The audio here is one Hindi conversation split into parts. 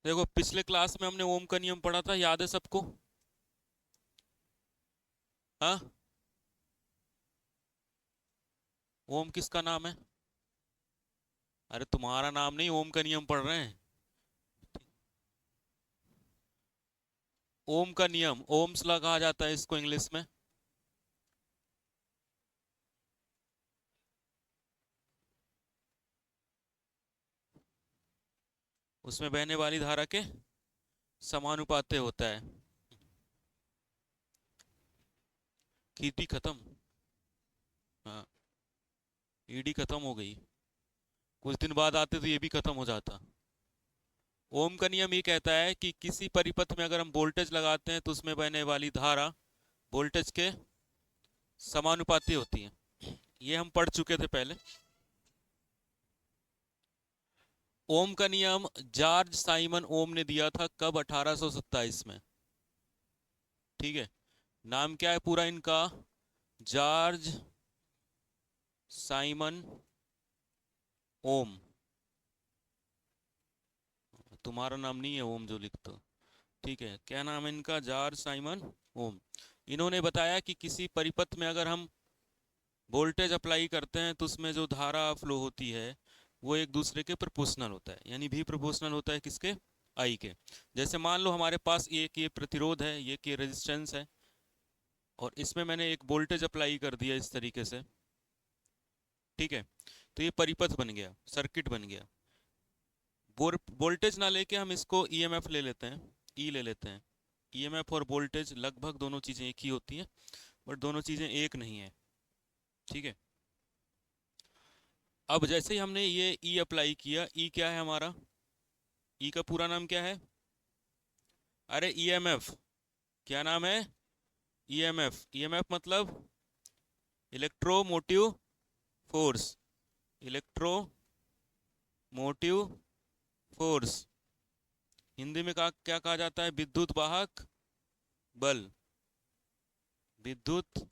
देखो पिछले क्लास में हमने ओम का नियम पढ़ा था, याद है सबको? हाँ। ओम किसका नाम है? अरे तुम्हारा नाम नहीं, ओम का नियम पढ़ रहे हैं। ओम का नियम, ओम्स लॉ कहा जाता है इसको इंग्लिश में। उसमें बहने वाली धारा के समानुपाते होता है। खेती खत्म। हाँ। ईडी खत्म हो गई। कुछ दिन बाद आते तो ये भी खत्म हो जाता। ओम का नियम ये कहता है कि किसी परिपथ में अगर हम वोल्टेज लगाते हैं तो उसमें बहने वाली धारा वोल्टेज के समानुपाती होती है। ये हम पढ़ चुके थे पहले। ओम का नियम जॉर्ज साइमन ओम ने दिया था कब? 1827 में। ठीक है। नाम क्या है पूरा इनका? जॉर्ज साइमन ओम। तुम्हारा नाम नहीं है ओम जो लिखते हो। ठीक है, क्या नाम है इनका? जॉर्ज साइमन ओम। इन्होंने बताया कि किसी परिपथ में अगर हम वोल्टेज अप्लाई करते हैं तो उसमें जो धारा फ्लो होती है वो एक दूसरे के प्रोपोर्शनल होता है, यानी भी प्रोपोर्शनल होता है किसके? आई के। जैसे मान लो हमारे पास एक ये प्रतिरोध है, ये के रेजिस्टेंस है, और इसमें मैंने एक वोल्टेज अप्लाई कर दिया इस तरीके से। ठीक है। तो ये परिपथ बन गया, सर्किट बन गया। वोल्टेज ना लेके हम इसको ईएमएफ ले लेते हैं, ई ले लेते हैं। ईएमएफ और वोल्टेज लगभग दोनों चीज़ें एक ही होती हैं, बट दोनों चीज़ें एक नहीं है। ठीक है। अब जैसे ही हमने ये ई अप्लाई किया, ई क्या है हमारा? ई का पूरा नाम क्या है? अरे ईएमएफ। क्या नाम है? ईएमएफ। ईएमएफ मतलब electromotive force. Electromotive force. Hindi में क्या कहा जाता है? विद्युत वाहक बल। विद्युत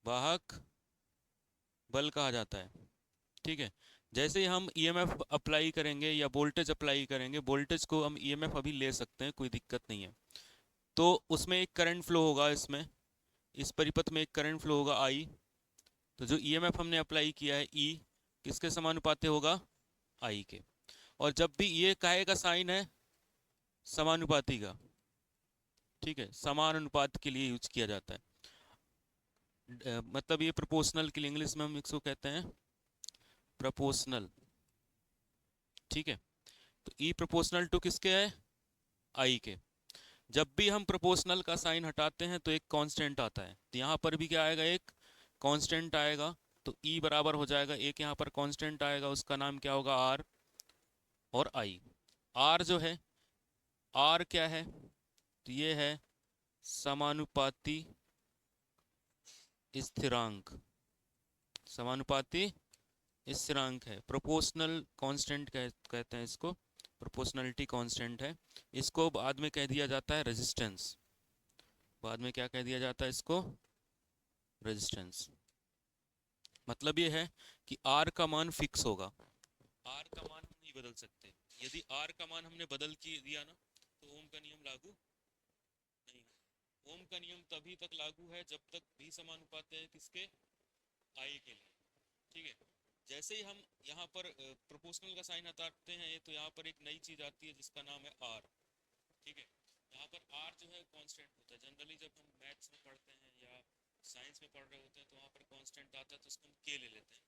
वाहक बल कहा जाता है। ठीक है। जैसे ही हम ईएमएफ अप्लाई करेंगे या वोल्टेज अप्लाई करेंगे, वोल्टेज को हम ईएमएफ अभी ले सकते हैं, कोई दिक्कत नहीं है। तो उसमें एक करंट फ्लो होगा, इसमें इस परिपथ में एक करंट फ्लो होगा आई। तो जो ईएमएफ हमने अप्लाई किया है ई, किसके समानुपाती होगा? आई के। और जब भी ये काहे का साइन है? समानुपाती का। ठीक है, समान अनुपात के लिए यूज किया जाता है। मतलब ये प्रोपोर्शनल के लिए इंग्लिश में हम इसको कहते हैं प्रोपोर्शनल। ठीक है। तो ई प्रोपोर्शनल टू किसके है? आई के। जब भी हम प्रोपोर्शनल का साइन हटाते हैं तो एक कांस्टेंट आता है, तो यहाँ पर भी क्या आएगा? एक कांस्टेंट आएगा। तो ई बराबर हो जाएगा, एक यहाँ पर कांस्टेंट आएगा, उसका नाम क्या होगा? आर और आई। आर जो है, आर क्या है? तो ये है समानुपाती स्थिरांक। समानुपाती स्थिरांक है, प्रोपोर्शनल कांस्टेंट कहते हैं इसको। प्रोपोर्शनलिटी कांस्टेंट है। इसको बाद में कह दिया जाता है रेजिस्टेंस। बाद में क्या कह दिया जाता है इसको? रेजिस्टेंस। मतलब ये है कि आर का मान फिक्स होगा। आर का मान हम नहीं बदल सकते। यदि आर का मान हमने बदल के दिया ना, तो ओम का नियम लागू नहीं है। ओम का नियम तभी तक लागू है जब तक भी समानुपाती है किसके? आई के लिए। ठीक है। जैसे ही हम यहाँ पर प्रोपोर्शनल का साइन हटाते हैं तो यहाँ पर एक नई चीज आती है जिसका नाम है आर। ठीक है। यहाँ पर आर जो है कांस्टेंट होता है। जनरली जब हम मैथ्स में पढ़ते हैं या साइंस में पढ़ रहे होते हैं तो वहाँ पर कांस्टेंट आता है, तो उसको हम के ले लेते हैं।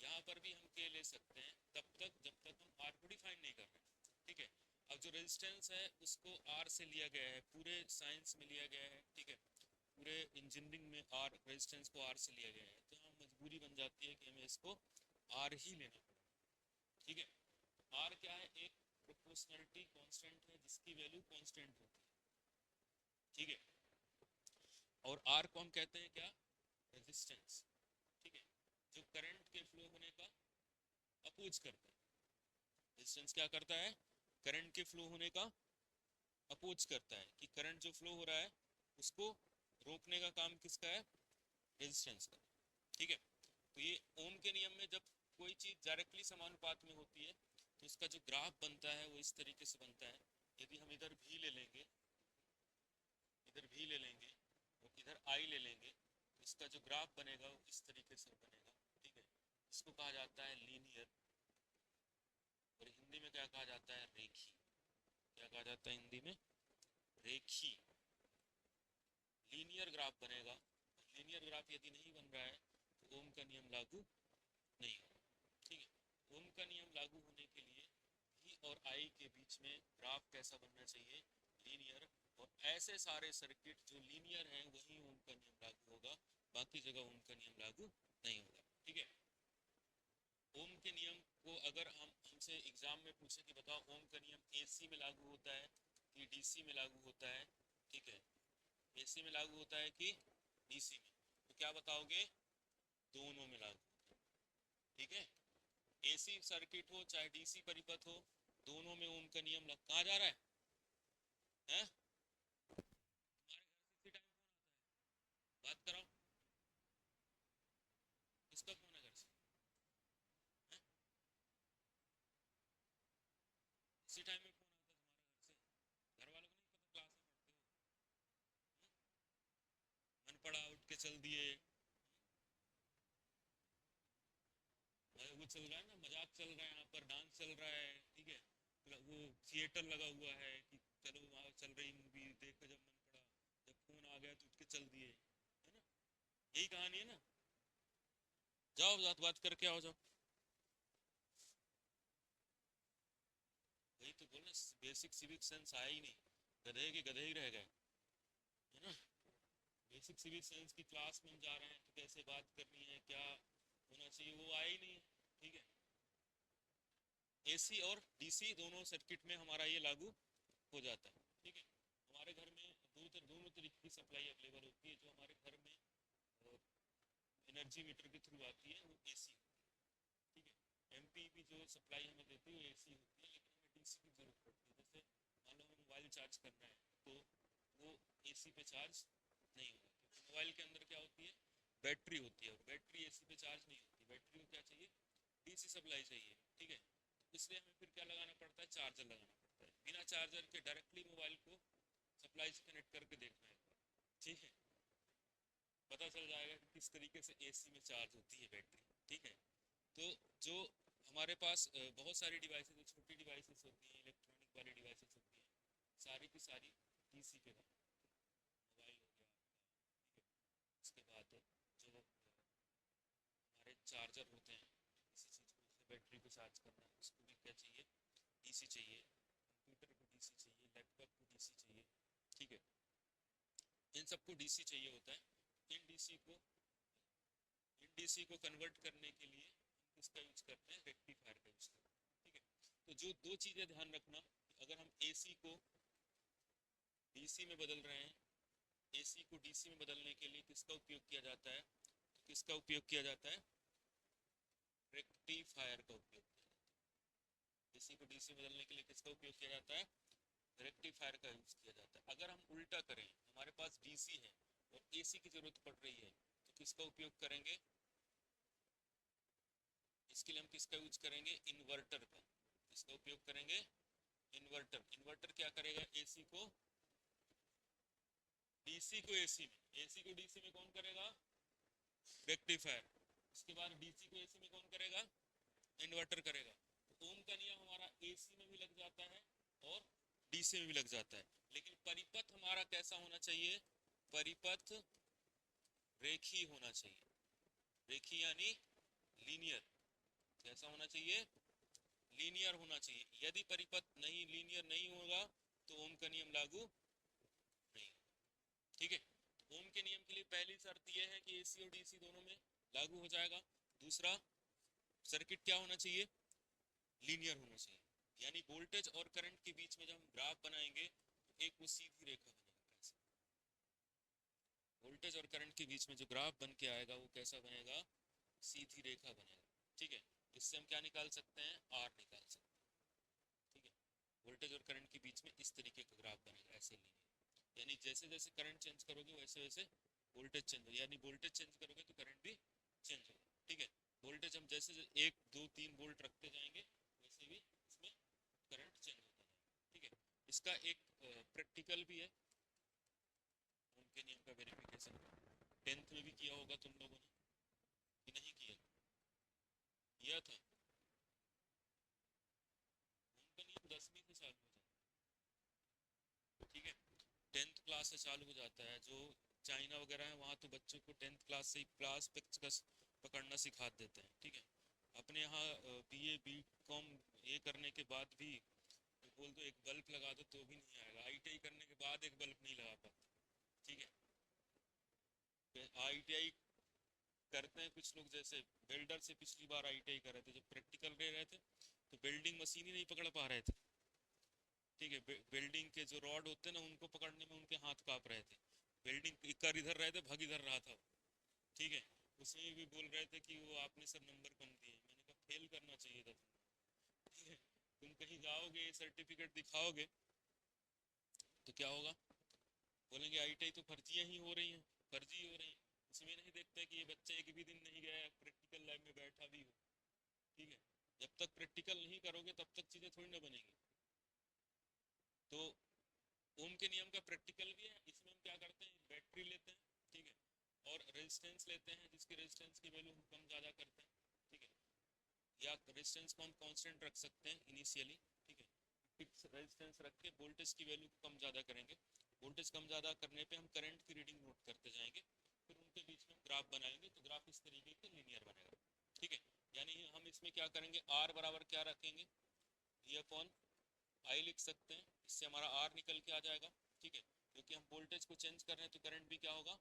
यहाँ पर भी हम के ले सकते हैं तब तक जब तक हम आर को डिफाइन नहीं कर रहे। ठीक है। अब जो रेजिस्टेंस है उसको आर से लिया गया है, पूरे साइंस में लिया गया है। ठीक है। पूरे इंजीनियरिंग में आर रेजिस्टेंस को आर से लिया गया है, तो यहाँ मजबूरी बन जाती है कि हमें इसको आर ही लेना पड़ेगा। ठीक है। आर क्या है? एक प्रोपोर्शनलिटी कांस्टेंट है जिसकी वैल्यू कांस्टेंट होती है। ठीक है। और आर को हम कहते हैं क्या? रेजिस्टेंस। ठीक है। जो करंट के फ्लो होने का अपोज करता है। रेजिस्टेंस क्या करता है? करंट के फ्लो होने का अपोज करता है, कि करंट जो फ्लो हो रहा है उसको रोकने का काम किसका है? रेजिस्टेंस का। ठीक है। तो ये ओम के नियम में जब कोई चीज डायरेक्टली समानुपात में होती है तो इसका जो ग्राफ बनता है वो इस तरीके से बनता है। यदि हम इधर भी ले लेंगे, इधर भी ले लेंगे और इधर आई ले लेंगे, तो इसका जो ग्राफ बनेगा वो इस तरीके से बनेगा। ठीक है, इसको कहा जाता है लीनियर, और हिंदी में क्या कहा जाता है, रेखी। क्या कहा जाता है हिंदी में, रेखी। लीनियर ग्राफ बनेगा। लीनियर ग्राफ यदि नहीं बन रहा है तो ओम का नियम लागू नहीं होगा। ठीक है, ओम का नियम लागू होने के लिए भी और आई के बीच में ग्राफ कैसा बनना चाहिए, लीनियर। और ऐसे सारे सर्किट जो लीनियर हैं वही ओम का नियम लागू होगा, बाकी जगह ओम का नियम लागू नहीं होगा। ठीक है, ओम के नियम को अगर हमसे एग्जाम में पूछे कि बताओ ओम का नियम एसी में लागू होता है कि डीसी में लागू होता है, ठीक है, एसी में लागू होता है कि डीसी में, तो क्या बताओगे, दोनों में लागू होता है। ठीक है, एसी सर्किट हो चाहे डीसी परिपथ हो, दोनों में ओम का नियम कहाँ जा रहा है, हैं? तुम्हारे घर से इसी टाइम बात कराओ, किसका फोन है घर से, हैं? इसी टाइम में फोन आता है तुम्हारे घर से, घर वालों को नहीं पता क्लास में पढ़ते हो, मन पड़ा उठ के चल दिए। वो चल रहा है ना, मजाक चल रहा है, यहाँ पर डांस चल रहा है, ठीक है, वो थिएटर लगा हुआ है कि चलो वहाँ चल रही मूवी देखो, जब मन पड़ा, जब फोन आ गया तो उठ के चल दिए, है ना, यही कहानी है ना। जाओ बात बात करके आओ, जाओ। वही तो बोलना, बेसिक सिविक सेंस आया ही नहीं, गधे के गधे ही रह गए, है ना। बेसिक सिविक सेंस की क्लास में हम जा रहे हैं तो कैसे बात करनी है, क्या होना चाहिए, वो आया ही नहीं है। ठीक है, एसी और डीसी दोनों सर्किट में हमारा ये लागू हो जाता है। ठीक है, हमारे घर में दोनों तरीके की सप्लाई अवेलेबल होती है। जो हमारे घर में एनर्जी मीटर के थ्रू आती है वो एसी होती है। ठीक है, एमपीपी जो सप्लाई हमें देती है वो एसी होती है, लेकिन हमें डीसी की जरूरत पड़ती है। जैसे मान लो हमें मोबाइल चार्ज करना है तो वो एसी पे चार्ज नहीं होगा, क्योंकि मोबाइल के अंदर क्या होती है, बैटरी होती है, और बैटरी एसी पे चार्ज नहीं होती, बैटरी को क्या चाहिए, डीसी सप्लाई चाहिए। ठीक है, इसलिए हमें फिर क्या लगाना पड़ता है, चार्जर लगाना पड़ता है। बिना चार्जर के डायरेक्टली मोबाइल को सप्लाई से कनेक्ट करके देखना है एक बार, ठीक है, पता चल जाएगा कि किस तरीके से एसी में चार्ज होती है बैटरी। ठीक है, तो जो हमारे पास बहुत सारी डिवाइसेस, जो छोटी डिवाइसेस होती हैं, इलेक्ट्रॉनिक वाली डिवाइसेस होती हैं, सारी की सारी डीसी पे काम, मोबाइल हो गया आपका, ठीक है, उसके बाद जो हमारे चार्जर होते हैं, किसी चीज़ को जैसे बैटरी को चार्ज करना है उसको भी क्या चाहिए, डीसी चाहिए, कंप्यूटर को डीसी चाहिए, लैपटॉप को डीसी चाहिए। ठीक है, इन सबको डीसी चाहिए होता है। इन डीसी को कन्वर्ट करने के लिए हम किसका यूज करते हैं, रेक्टिफायर का यूज करते हैं। ठीक है, तो जो दो चीज़ें ध्यान रखना, अगर हम एसी को डीसी में बदल रहे हैं, एसी को डीसी में बदलने के लिए किसका उपयोग किया जाता है, तो किसका उपयोग किया जाता है, रेक्टिफायर का उपयोग किया जाता है। एसी को डीसी में बदलने के लिए किसका उपयोग किया जाता है, रेक्टिफायर का यूज किया जाता है। अगर हम उल्टा करें, हमारे पास डीसी है और एसी की जरूरत पड़ रही है, तो किसका उपयोग करेंगे, इसके लिए हम किसका यूज करेंगे, इन्वर्टर का। किसका उपयोग करेंगे, इन्वर्टर। इन्वर्टर क्या करेगा, एसी को डीसी को एसी में, एसी को डीसी में कौन करेगा, रेक्टिफायर। उसके बाद डीसी को एसी में कौन करेगा, इन्वर्टर करेगा। तो ओम का नियम हमारा एसी में भी लग जाता है और डीसी में भी लग जाता है, लेकिन परिपथ हमारा कैसा होना चाहिए, परिपथ रेखी होना चाहिए। रेखी यानी लीनियर, कैसा होना चाहिए, लीनियर होना चाहिए। यदि परिपथ नहीं लीनियर नहीं होगा तो ओम का नियम लागू नहीं होगा। ठीक है, तो ओम के नियम के लिए पहली शर्त यह है कि एसी और डीसी दोनों में लागू हो जाएगा। दूसरा, सर्किट क्या होना चाहिए, लीनियर होना चाहिए, यानी वोल्टेज और करंट के बीच में जब हम ग्राफ बनाएंगे तो एक वो सीधी रेखा बनेगा। कैसे, वोल्टेज और करंट के बीच में जो ग्राफ बन के आएगा वो कैसा बनेगा, सीधी रेखा बनेगा। ठीक है, इससे हम क्या निकाल सकते हैं, आर निकाल सकते हैं। ठीक है, वोल्टेज और करंट के बीच में इस तरीके का ग्राफ बनेगा, ऐसे लीनियर, यानी जैसे जैसे करंट चेंज करोगे वैसे वैसे वोल्टेज चेंज होगा, यानी वोल्टेज चेंज करोगे तो करंट भी चेंज होगा। ठीक है, वोल्टेज हम जैसे एक दो तीन वोल्ट रखते जाएंगे वैसे भी इसका एक प्रैक्टिकल भी है, ओम के नियम का वेरिफिकेशन। 10th में भी किया होगा तुम लोगों ने कि नहीं किया? किया था। ओम का नियम 10वीं से चालू हो जाता है, ठीक है। 10th क्लास से चालू हो जाता है। जो चाइना वगैरह है वहाँ तो बच्चों को 10th क्लास से ही क्लास पकड़ना सिखा देते हैं, ठीक है। अपने यहाँ बीए बीकॉम ये करने के बाद भी बोल दो एक बल्ब लगा दो तो भी नहीं आएगा। आईटीआई करने के बाद एक बल्ब नहीं लगा पाते, ठीक है। आईटीआई करते हैं कुछ लोग, जैसे वेल्डर से पिछली बार आईटीआई कर रहे थे, जब प्रैक्टिकल ले रहे थे तो वेल्डिंग मशीन ही नहीं पकड़ पा रहे थे, ठीक है। वेल्डिंग के जो रॉड होते हैं ना उनको पकड़ने में उनके हाथ कांप रहे थे। वेल्डिंग कर इधर रहे थे, भग इधर रहा था, ठीक है। उसमें भी बोल रहे थे कि वो आपने सर नंबर कम दिए। मैंने कहा फेल करना चाहिए था तुम, ठीक है। तुम कहीं जाओगे सर्टिफिकेट दिखाओगे तो क्या होगा? बोलेंगे आईटीआई तो फर्जियां ही हो रही हैं, फर्जी हो रही हैं। उसमें नहीं देखते कि ये बच्चा एक भी दिन नहीं गया प्रैक्टिकल लैब में बैठा भी हो, ठीक है। जब तक प्रैक्टिकल नहीं करोगे तब तक चीज़ें थोड़ी ना बनेंगी। तो ओम के नियम का प्रैक्टिकल भी है। इसमें हम क्या करते हैं, बैटरी लेते हैं, ठीक है, और रेजिस्टेंस लेते हैं जिसकी रेजिस्टेंस की वैल्यू हम कम ज़्यादा करते हैं, ठीक है। या रेजिस्टेंस को हम कांस्टेंट रख सकते हैं इनिशियली, ठीक है। फिक्स रेजिस्टेंस रख के वोल्टेज की वैल्यू को कम ज़्यादा करेंगे। वोल्टेज कम ज़्यादा करने पे हम करंट की रीडिंग नोट करते जाएंगे। फिर उनके बीच में हम ग्राफ बनाएंगे तो ग्राफ इस तरीके से लीनियर बनेगा, ठीक है। यानी हम इसमें क्या करेंगे, आर बराबर क्या रखेंगे, वी अपॉन आई लिख सकते हैं। इससे हमारा आर निकल के आ जाएगा, ठीक है। क्योंकि हम वोल्टेज को चेंज कर रहे हैं तो करंट भी क्या होगा,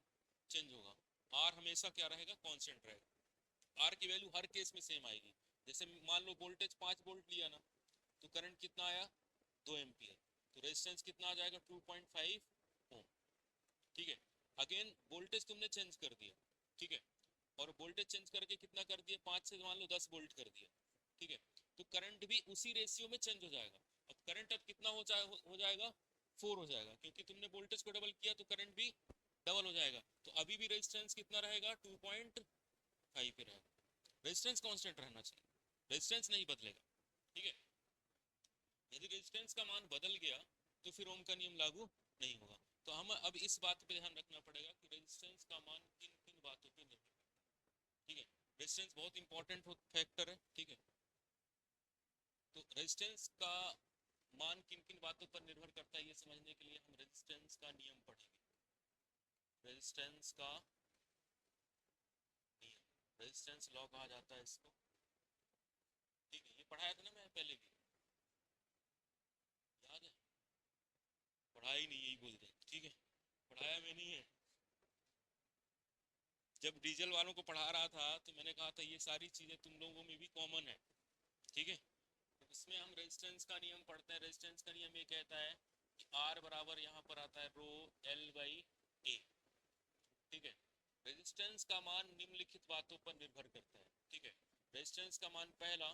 चेंज होगा। आर हमेशा क्या रहेगा, कांस्टेंट रहेगा। आर की वैल्यू हर केस में सेम आएगी। जैसे मान लो वोल्टेज 5 वोल्ट लिया ना, तो करंट कितना आया, 2 एम्पियर। तो रेजिस्टेंस कितना आ जाएगा, 2.5 ओम, ठीक है। अगेन वोल्टेज तुमने चेंज कर दिया, ठीक है। और वोल्टेज चेंज करके कितना कर दिया, 5 से मान लो 10 वोल्ट कर दिया, ठीक है। तो करंट भी उसी रेशियो में चेंज हो जाएगा। अब करंट अब कितना हो जाएगा, 4 हो जाएगा, क्योंकि तुमने वोल्टेज को डबल किया तो करंट भी डबल हो जाएगा। तो अभी भी रेजिस्टेंस कितना रहेगा, 2.5 पे रहेगा। रेजिस्टेंस कांस्टेंट रहना चाहिए, रेजिस्टेंस नहीं बदलेगा, ठीक है। यदि रेजिस्टेंस का मान बदल गया तो फिर ओम का नियम लागू नहीं होगा। तो हम अब इस बात पे ध्यान रखना पड़ेगा कि रेजिस्टेंस का मान किन किन बातों पे निर्भर करता है, ठीक है। रेजिस्टेंस बहुत इंपॉर्टेंट फैक्टर है, ठीक है। तो रेजिस्टेंस का मान किन किन बातों पर निर्भर करता है ये समझने के लिए हम रेजिस्टेंस का नियम पढ़ेंगे। रेजिस्टेंस का नियम, रेजिस्टेंस लॉ कहा जाता है इसको, ठीक है। ये पढ़ाया था ना मैं पहले भी, याद है? पढ़ाया ही नहीं, यही बोल रहे हैं, ठीक है। पढ़ाया में नहीं है। जब डीजल वालों को पढ़ा रहा था तो मैंने कहा था ये सारी चीजें तुम लोगों में भी कॉमन है, ठीक है। तो इसमें हम रेजिस्टेंस का नियम पढ़ते हैं। रेजिस्टेंस का नियम ये कहता है कि आर बराबर यहाँ पर आता है रो एल बाई ए, ठीक है। रेजिस्टेंस का मान निम्नलिखित बातों पर निर्भर करता है, ठीक है। रेजिस्टेंस का मान पहला,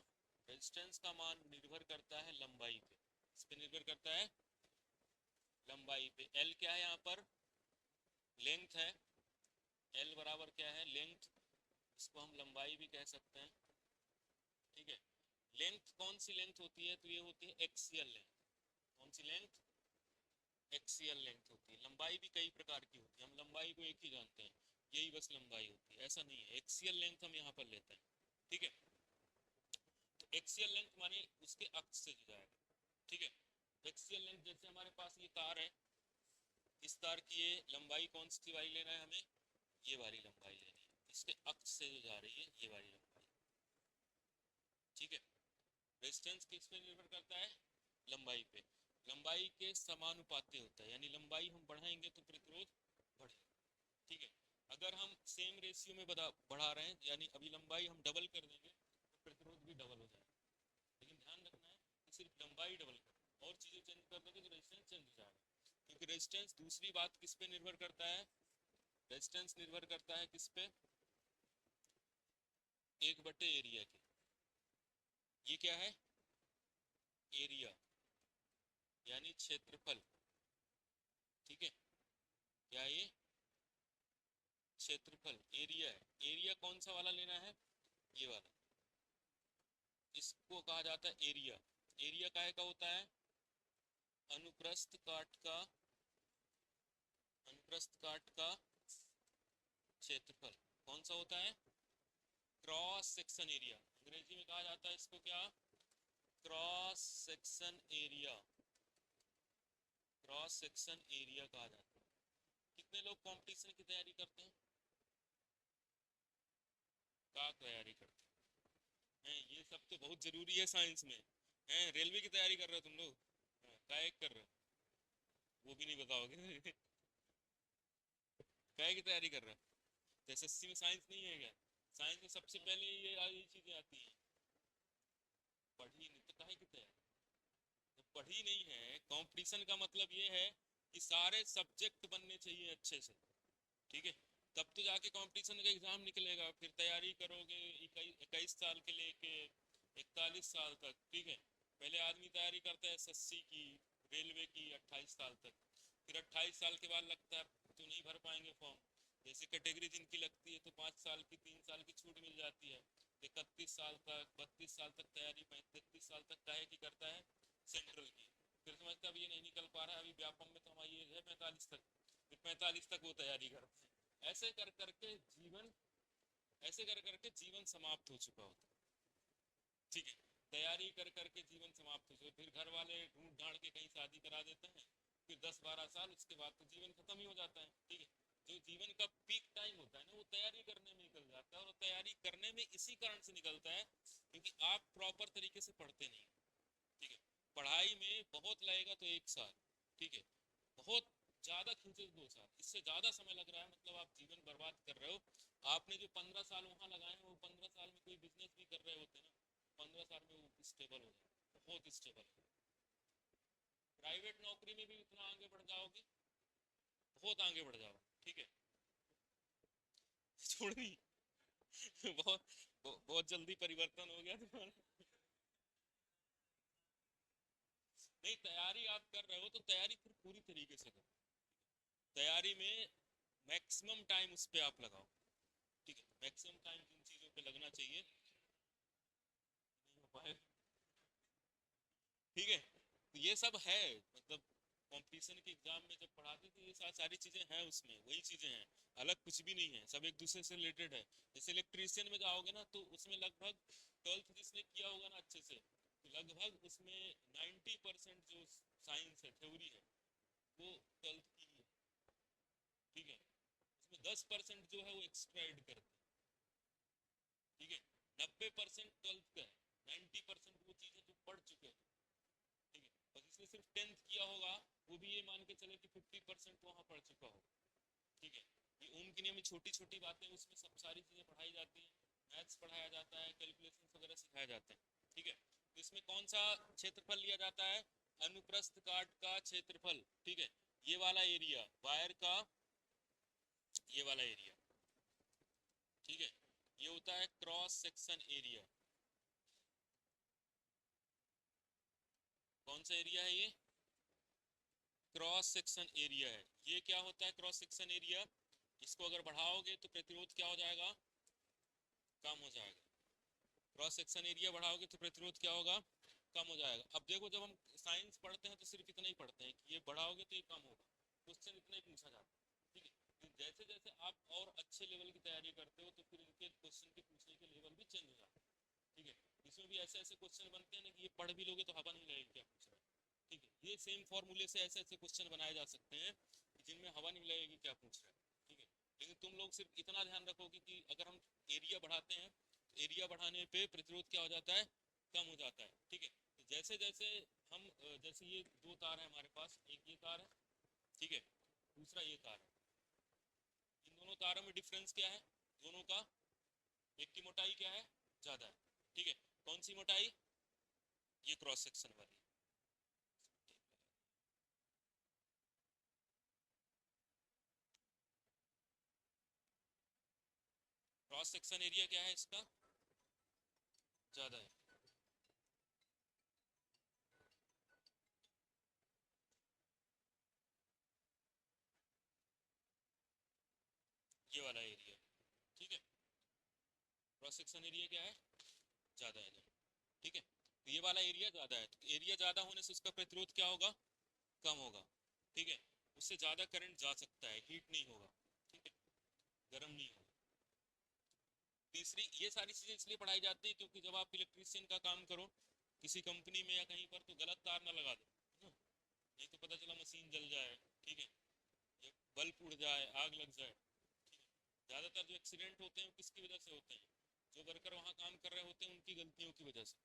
रेजिस्टेंस का मान निर्भर करता है लंबाई पे। इस पे निर्भर करता है लंबाई पे। एल क्या है यहाँ पर, लेंथ है। एल बराबर क्या है, लेंथ। इसको हम लंबाई भी कह सकते हैं, ठीक है। लेंथ कौन सी लेंथ होती है, तो ये होती है एक्सियल लेंथ। कौन सी लेंथ, एक्सियल लेंथ होती है। लंबाई भी कई प्रकार की होती है, हम लंबाई को एक ही जानते हैं, यही बस लंबाई होती है, ऐसा नहीं है। एक्सियल लेंथ हम यहाँ पर लेते हैं, ठीक है। तो एक्सियल लेंथ माने उसके अक्ष से जो जाएगा, ठीक है। एक्सियल लेंथ जैसे हमारे पास ये तार है, इस तार की ये लंबाई कौन सी वाली लेना है हमें, ये वाली लंबाई लेनी है। इसके अक्ष से जो जा रही है ये वाली लंबाई, ठीक है। रेजिस्टेंस किस पे निर्भर करता है, लंबाई पे। लंबाई के समानुपाती होता है, यानी लंबाई हम बढ़ाएंगे तो प्रतिरोध बढ़ेगा, ठीक है। अगर हम सेम रेशियो में बढ़ा रहे हैं, यानी अभी लंबाई हम डबल कर देंगे तो प्रतिरोध भी डबल हो जाएगा। लेकिन ध्यान रखना है कि सिर्फ लंबाई डबल कर, और चीज़ें चेंज कर दोगे तो रेजिस्टेंस चेंज हो जाएगा। क्योंकि रेजिस्टेंस दूसरी बात किस पे निर्भर करता है, रेजिस्टेंस निर्भर करता है किस पे, 1/एरिया के। ये क्या है, एरिया यानी क्षेत्रफल, ठीक है। क्या ये, क्षेत्रफल, एरिया है। एरिया कौन सा वाला लेना है, ये वाला। इसको कहा जाता है एरिया। एरिया काहे का होता है, अनुप्रस्थ काट का, अनुप्रस्थ काट का क्षेत्रफल कौन सा होता है? Cross section area. अंग्रेजी में कहा जाता है इसको क्या? Cross section area. Cross section area कहा जाता है। कितने लोग कंपटीशन की तैयारी करते हैं? का तैयारी करते हैं? ये सब तो बहुत जरूरी है साइंस में। हैं, रेलवे की तैयारी कर रहे हो तुम लोग? हाँ, का एक कर रहे हो? वो भी नहीं बताओगे? काय की तैयारी कर रहे हो? तो एसएससी में साइंस नहीं है क्या? साइंस में सबसे पहले ये चीजें आती हैं। पढ़ी नहीं तो काहे की तैयारी? जब पढ़ी नहीं है, कंपटीशन का मतलब ये है कि सारे सब्जेक्ट बनने चाहिए अच्छे से। ठीक है, तब तो जाके कंपटीशन का एग्जाम निकलेगा। फिर तैयारी करोगे 21 साल के लेके 41 साल तक। ठीक है, पहले आदमी तैयारी करता है एसएससी की, रेलवे की 28 साल तक। फिर 28 साल के बाद लगता है तो नहीं भर पाएंगे फॉर्म। जैसे कैटेगरी जिनकी लगती है तो 5 साल की, 3 साल की छूट मिल जाती है। 31 साल तक, 32 साल तक तैयारी, 33 साल तक काहे की करता है? सेंट्रल की। फिर समझता है अभी ये नहीं निकल पा रहा है, अभी व्यापम में तो हमारी एज है 45 तक। फिर 45 तक वो तैयारी करते हैं। ऐसे कर करके जीवन, ऐसे कर करके जीवन समाप्त हो चुका होता है। ठीक है, तैयारी कर करके जीवन समाप्त हो चुका। फिर घर वाले ढूंढ ढांड के कहीं शादी करा देते हैं। फिर 10-12 साल उसके बाद तो जीवन खत्म ही हो जाता है। ठीक है, जो जीवन का पीक टाइम होता है ना, वो तैयारी करने में निकल जाता है। और तैयारी करने में इसी कारण से निकलता है क्योंकि आप प्रॉपर तरीके से पढ़ते नहीं। ठीक है, पढ़ाई में बहुत लगेगा तो 1 साल। ठीक है, बहुत ज्यादा खींचे 2 साल, इससे ज्यादा समय लग रहा है मतलब आप जीवन बर्बाद कर रहे हो। आपने जो 15 साल वहां लगाए हैं, वो 15 साल में कोई बिजनेस भी कर रहे होते ना, 15 साल में वो स्टेबल हो जाए, बहुत स्टेबल। प्राइवेट नौकरी में भी उतना आगे बढ़ जाओगे, बहुत आगे बढ़ जाओ। ठीक है, छोड़ी। बहुत बहुत जल्दी परिवर्तन हो गया तुम्हारा। नहीं, तैयारी आप कर रहे हो तो तैयारी फिर पूरी तरीके से करो। तैयारी में मैक्सिमम टाइम उस पर आप लगाओ। ठीक है, मैक्सिमम टाइम जिन चीजों पे लगना चाहिए नहीं हो पाए। ठीक है, तो ये सब है मतलब कंपटीशन के एग्जाम में जब पढ़ाते थे ये सारी चीजें हैं, उसमें वही चीजें हैं। अलग कुछ भी नहीं है, सब एक दूसरे से रिलेटेड है। जैसे इलेक्ट्रीशियन में जाओगे ना तो उसमें लगभग 12th जिसने किया होगा ना अच्छे से, तो लगभग उसमें 90% जो साइंस है, थ्योरी है, वो 12th की ही है। ठीक है, उसमें 10% जो है वो एक्स्ट्रा ऐड करते हैं। ठीक है, 90% 12th का है, 90% वो चीजें जो पढ़ चुके हैं। ठीक है, और जिसने सिर्फ 10th किया होगा वो भी ये मान के चले कि 50% वहां पढ़ चुका होगा। ठीक है, ये ओम के नियम में छोटी छोटी बातें, उसमें सब सारी चीजें पढ़ाई जाती हैं। मैथ्स पढ़ाया जाता है, कैलकुलेशन वगैरह सिखाया जाते हैं। ठीक है, तो इसमें कौन सा क्षेत्रफल लिया जाता है? अनुप्रस्थ काट का क्षेत्रफल। ठीक है, ये वाला एरिया वायर का, ये वाला एरिया। ठीक है, ये होता है क्रॉस सेक्शन एरिया। कौन सा एरिया है ये? क्रॉस सेक्शन एरिया है। ये क्या होता है क्रॉस सेक्शन एरिया? इसको अगर बढ़ाओगे तो प्रतिरोध क्या हो जाएगा? कम हो जाएगा। क्रॉस सेक्शन एरिया बढ़ाओगे तो प्रतिरोध क्या होगा? कम हो जाएगा। अब देखो, जब हम साइंस पढ़ते हैं तो सिर्फ इतना ही पढ़ते हैं कि ये बढ़ाओगे तो ये कम होगा, क्वेश्चन इतना ही पूछा जाता है। ठीक है, तो जैसे जैसे आप और अच्छे लेवल की तैयारी करते हो तो फिर इनके क्वेश्चन के पूछने के लेवल भी चेंज हो जाता है। ठीक है, इसमें भी ऐसे ऐसे क्वेश्चन बनते हैं ना कि ये पढ़ भी लोगे तो हवा नहीं लगेगी क्या पूछ रहा है। ठीक है, ये सेम फॉर्मूले से ऐसे ऐसे क्वेश्चन बनाए जा सकते हैं जिनमें हवा नहीं लगेगी क्या पूछ रहा है। ठीक है, लेकिन तुम लोग सिर्फ इतना ध्यान रखोगे कि अगर हम एरिया बढ़ाते हैं तो एरिया बढ़ाने पे प्रतिरोध क्या हो जाता है? कम हो जाता है। ठीक है, तो जैसे जैसे हम जैसे ये दो तार है हमारे पास, एक ये तार है, ठीक है, दूसरा ये तार है। इन दोनों तारों में डिफरेंस क्या है दोनों का? एक की मोटाई क्या है? ज्यादा है। ठीक है, कौन सी मोटाई? ये क्रॉस सेक्शन वाली। क्रॉस सेक्शन एरिया क्या है इसका? ज्यादा है। ये वाला एरिया। ठीक है, क्रॉस सेक्शन एरिया क्या है? ज्यादा है। ठीक है, तो ये वाला एरिया ज्यादा है, तो एरिया ज्यादा होने से उसका प्रतिरोध क्या होगा? कम होगा, ठीक है। उससे ज़्यादा करंट जा सकता है, हीट नहीं होगा, ठीक है, गर्म नहीं होगा। तीसरी, ये सारी चीज़ें इसलिए पढ़ाई जाती है क्योंकि जब आप इलेक्ट्रीशियन का काम करो किसी कंपनी में या कहीं पर, तो गलत तार ना लगा दो, है ना? नहीं तो पता चला मशीन जल जाए, ठीक है, या बल्ब उड़ जाए, आग लग जाए, ठीक है। ज़्यादातर जो एक्सीडेंट होते हैं वो किसकी वजह से होते हैं? जो वर्कर वहाँ काम कर रहे होते हैं उनकी गलतियों की वजह से,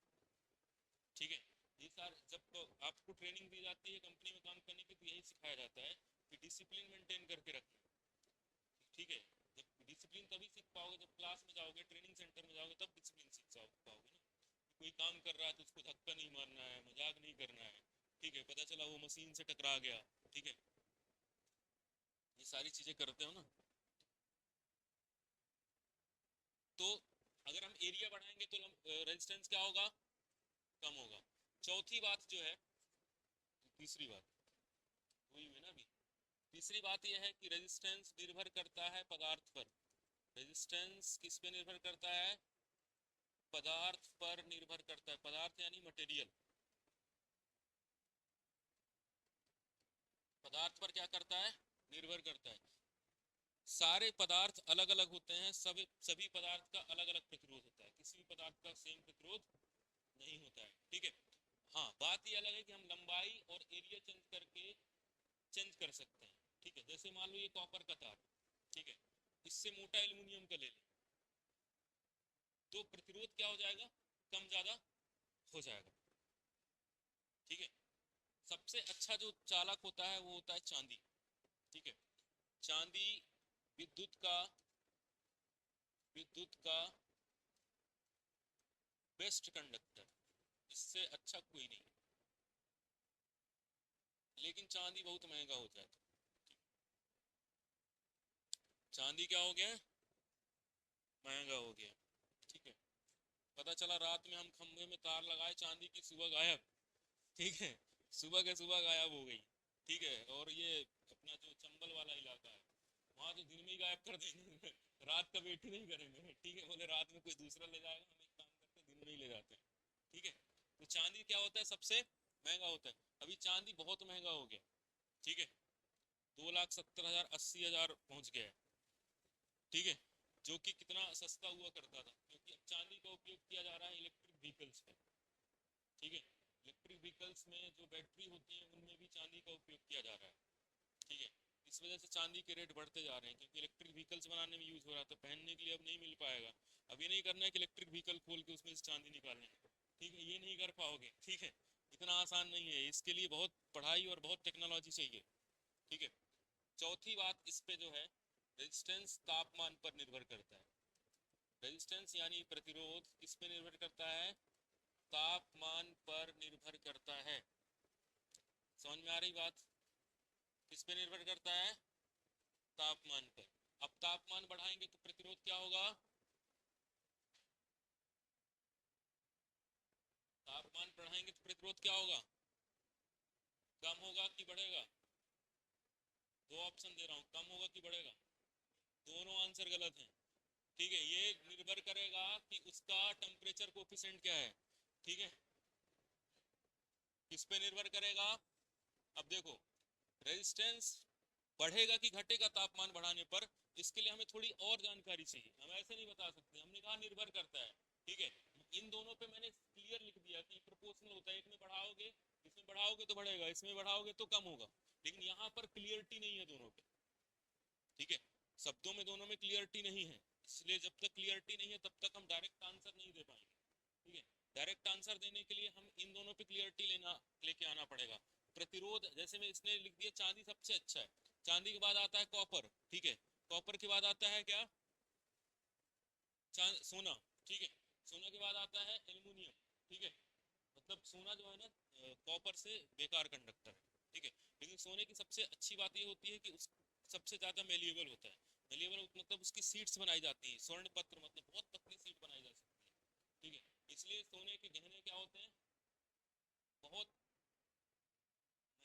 ठीक है। ये सारे, जब आपको ट्रेनिंग दी जाती है कंपनी में काम करने की, तो यही सिखाया जाता है कि डिसिप्लिन मेंटेन करके रखना, ठीक है। जब डिसिप्लिन तभी सीख पाओगे जब क्लास में जाओगे, ट्रेनिंग सेंटर में जाओगे, तब डिसिप्लिन सीख पाओगे ना। कोई काम कर रहा है तो उसको धक्का नहीं मारना है, मजाक नहीं करना है, ठीक है, पता चला वो मशीन से टकरा गया, ठीक है, ये सारी चीजें करते हो ना। तो अगर हम एरिया बढ़ाएंगे तो रेजिस्टेंस क्या होगा? कम होगा। चौथी बात जो है, तीसरी बात हुई है ना अभी, तीसरी बात यह है कि रेजिस्टेंस निर्भर करता है पदार्थ पर। रेजिस्टेंस किस पे निर्भर करता है? पदार्थ पर निर्भर करता है। पदार्थ यानी मटेरियल, पदार्थ पर क्या करता है? निर्भर करता है। सारे पदार्थ अलग अलग होते हैं, सभी पदार्थ का अलग अलग प्रतिरोध होता है, किसी भी पदार्थ का सेम प्रतिरोध नहीं होता है, ठीक है। हाँ, बात ये अलग है कि हम लंबाई और एरिया चेंज कर सकते हैं, ठीक है। जैसे मान लो ये कॉपर का तार, ठीक है, इससे मोटा एल्यूमिनियम का ले लें, तो प्रतिरोध क्या हो जाएगा? कम ज्यादा हो जाएगा, ठीक है। सबसे अच्छा जो चालक होता है वो होता है चांदी, ठीक है। चांदी विद्युत का विद्युत का बेस्ट कंडक्टर, इससे अच्छा कोई नहीं। लेकिन चांदी बहुत महंगा हो जाए तो, चांदी क्या हो गया? महंगा हो गया, ठीक है। पता चला रात में हम खंभे में तार लगाए चांदी की, सुबह गायब, ठीक है, सुबह के सुबह गायब हो गई, ठीक है। और ये अपना जो चंबल वाला इलाका है, वहां तो दिन में ही गायब कर देंगे रात का वेट ही नहीं करेंगे, ठीक है, बोले रात में कोई दूसरा ले जाएगा, हम एक काम करते हैं दिन में ही ले जाते हैं, ठीक है। तो चांदी क्या होता है? सबसे महंगा होता है। अभी चांदी बहुत महंगा हो गया, ठीक है, 2,70,000 80,000 पहुंच गया है, ठीक है। जो कि कितना सस्ता हुआ करता था, क्योंकि अब चांदी का उपयोग किया जा रहा है इलेक्ट्रिक व्हीकल्स पे, ठीक है। इलेक्ट्रिक व्हीकल्स में जो बैटरी होती है उनमें भी चांदी का उपयोग किया जा रहा है, ठीक है। इस वजह से चांदी के रेट बढ़ते जा रहे हैं, क्योंकि इलेक्ट्रिक व्हीकल्स बनाने में यूज हो रहा है, तो पहनने के लिए अब नहीं मिल पाएगा। अब ये नहीं करना है कि इलेक्ट्रिक व्हीकल खोल के उसमें से चांदी निकालना है, ठीक है, ये नहीं कर पाओगे, ठीक है। इतना आसान नहीं है, इसके लिए बहुत पढ़ाई और बहुत टेक्नोलॉजी चाहिए, ठीक है। चौथी बात इस पे जो है, रेजिस्टेंस तापमान पर निर्भर करता है। रेजिस्टेंस यानी प्रतिरोध किस पे निर्भर करता है? तापमान पर निर्भर करता है। समझ में आ रही बात? किस पे निर्भर करता है? तापमान पर। अब तापमान बढ़ाएंगे तो प्रतिरोध क्या होगा? तापमान बढ़ाएंगे तो प्रतिरोध क्या होगा? कम होगा कि बढ़ेगा? दो ऑप्शन दे रहा हूं, कम होगा कि बढ़ेगा? दोनों आंसर गलत हैं, ठीक है। ये निर्भर करेगा कि उसका टेम्परेचर कोफिशिएंट क्या है, ठीक है। किस पे निर्भर करेगा? अब देखो, रेजिस्टेंस बढ़ेगा कि घटेगा तापमान बढ़ाने पर, इसके लिए हमें थोड़ी और जानकारी चाहिए, हम ऐसे नहीं बता सकते। हमने कहा निर्भर करता है, ठीक है। इन दोनों पे मैंने क्लियर लिख दिया कि प्रोपोर्शनल होता है, एक में बढ़ाओगे, इसमें बढ़ाओगे तो बढ़ेगा, इसमें बढ़ाओगे तो कम होगा। लेकिन यहाँ पर क्लियरिटी नहीं है दोनों पे, ठीक है। शब्दों में दोनों में क्लियरिटी नहीं है, इसलिए जब तक क्लियरिटी नहीं है तब तक हम डायरेक्ट आंसर नहीं दे पाएंगे, ठीक है। डायरेक्ट आंसर देने के लिए हम इन दोनों पे क्लियरिटी लेके आना पड़ेगा। प्रतिरोध, जैसे मैं इसने लिख दिया चांदी सबसे अच्छा है, चांदी के बाद आता है कॉपर, ठीक है, कॉपर के बाद आता है क्या? सोना, ठीक है, सोना के बाद आता है एल्यूमिनियम, ठीक है। मतलब सोना जो है ना, कॉपर से बेकार कंडक्टर है, ठीक है। लेकिन सोने की सबसे अच्छी बात ये होती है कि उस सबसे ज्यादा मेलिएबल होता है। मेलिएबल मतलब उसकी सीट्स बनाई जाती है, स्वर्ण पत्र, मतलब बहुत पतली सीट बनाई जा सकती है, ठीक है। इसलिए सोने के गहने क्या होते हैं? बहुत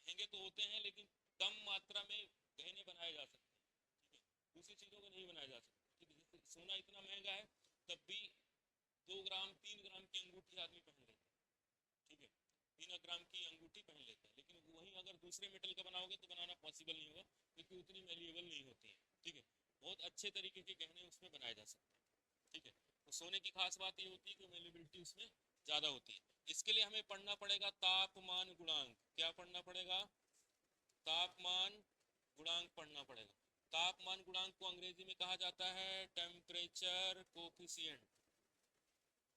महंगे तो होते हैं, लेकिन कम मात्रा में गहने बनाए जा सकते हैं, ठीक है। दूसरी चीज़ों के नहीं बनाए जा सकते, ठीक है। जैसे सोना इतना महंगा है, तब भी 2 ग्राम 3 ग्राम की अंगूठी आदमी पहन लेता है, ठीक है। 3 ग्राम की अंगूठी पहन लेते हैं, लेकिन वहीं अगर दूसरे मेटल का बनाओगे तो बनाना पॉसिबल नहीं होगा, क्योंकि उतनी वैल्यूएबल नहीं होती है। ठीक है, बहुत अच्छे तरीके के गहने उसमें बनाए जा सकते हैं। ठीक है, तो सोने की खास बात ये होती है कि वैल्यूबिलिटी उसमें ज़्यादा होती है। इसके लिए हमें पढ़ना पड़ेगा तापमान गुणांक। क्या पढ़ना पड़ेगा? तापमान गुणांक पढ़ना पड़ेगा। तापमान गुणांक को अंग्रेजी में कहा जाता है टेम्परेचर कोफिशिएंट।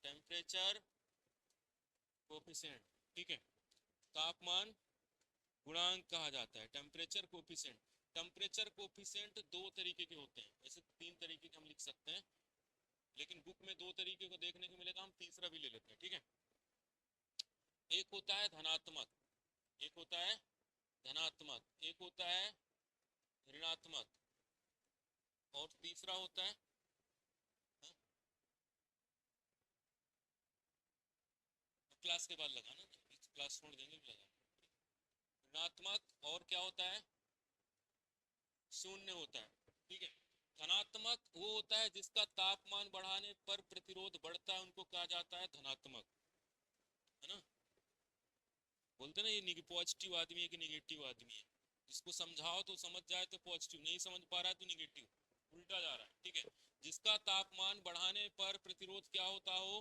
Temperature coefficient. ठीक है, तापमान गुणांक कहा जाता है टेम्परेचर कोफिशिएंट। टेम्परेचर कोफिशिएंट दो तरीके के होते हैं, ऐसे तीन तरीके के हम लिख सकते हैं, लेकिन बुक में दो तरीके को देखने को मिलेगा, हम तीसरा भी ले लेते हैं। ठीक है, एक होता है धनात्मक, एक होता है धनात्मक, एक होता है ऋणात्मक, और तीसरा होता है, हाँ, क्लास के बाद लगाना, क्लास छोड़ देंगे भी लगा। ऋणात्मक और क्या होता है? शून्य होता है। ठीक है, धनात्मक वो होता है जिसका तापमान बढ़ाने पर प्रतिरोध बढ़ता है, उनको कहा जाता है धनात्मक, है ना। बोलते ना ये पॉजिटिव आदमी है कि निगेटिव आदमी है, जिसको समझाओ तो समझ जाए तो पॉजिटिव, नहीं समझ पा रहा है तो निगेटिव, उल्टा जा रहा है। ठीक है, जिसका तापमान बढ़ाने पर प्रतिरोध क्या होता हो?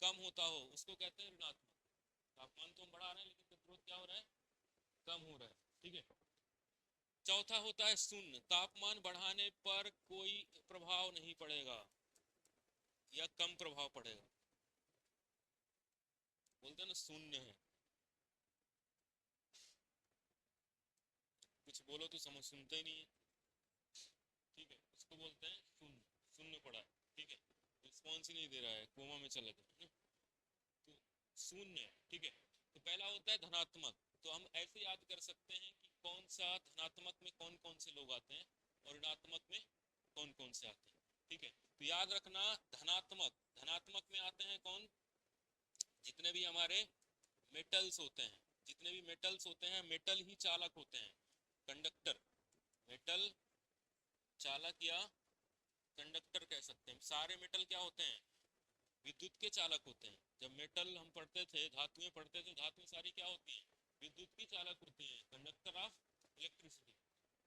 कम होता हो, उसको कहते हैं ऋणात्मक। तापमान तो हम बढ़ा रहे हैं लेकिन प्रतिरोध क्या हो रहा है? कम हो रहा है। ठीक है, चौथा होता है शून्य। तापमान बढ़ाने पर कोई प्रभाव नहीं पड़ेगा या कम प्रभाव पड़ेगा, बोलते हैं ना शून्य है। कुछ बोलो तो समझ सुनते ही नहीं है। ठीक है, उसको बोलते हैं शून्य, शून्य पड़ा है। ठीक है, रिस्पॉन्स ही नहीं दे रहा है, कोमा में चला गया है ना, तो शून्य। ठीक है, तो पहला होता है धनात्मक। तो हम ऐसे याद कर सकते हैं कि कौन सा धनात्मक में कौन कौन से लोग आते हैं और ऋणात्मक में कौन कौन से आते हैं। ठीक है, तो याद रखना, धनात्मक, धनात्मक में आते हैं कौन? जितने भी हमारे मेटल्स होते हैं, जितने भी मेटल्स होते हैं, मेटल ही चालक होते हैं, कंडक्टर। मेटल चालक या कंडक्टर कह सकते हैं। सारे मेटल क्या होते हैं? विद्युत के चालक होते हैं। जब मेटल हम पढ़ते थे, धातुएं पढ़ते थे, धातुएं सारी क्या होती हैं? विद्युत की चालक होती हैं, कंडक्टर ऑफ इलेक्ट्रिसिटी।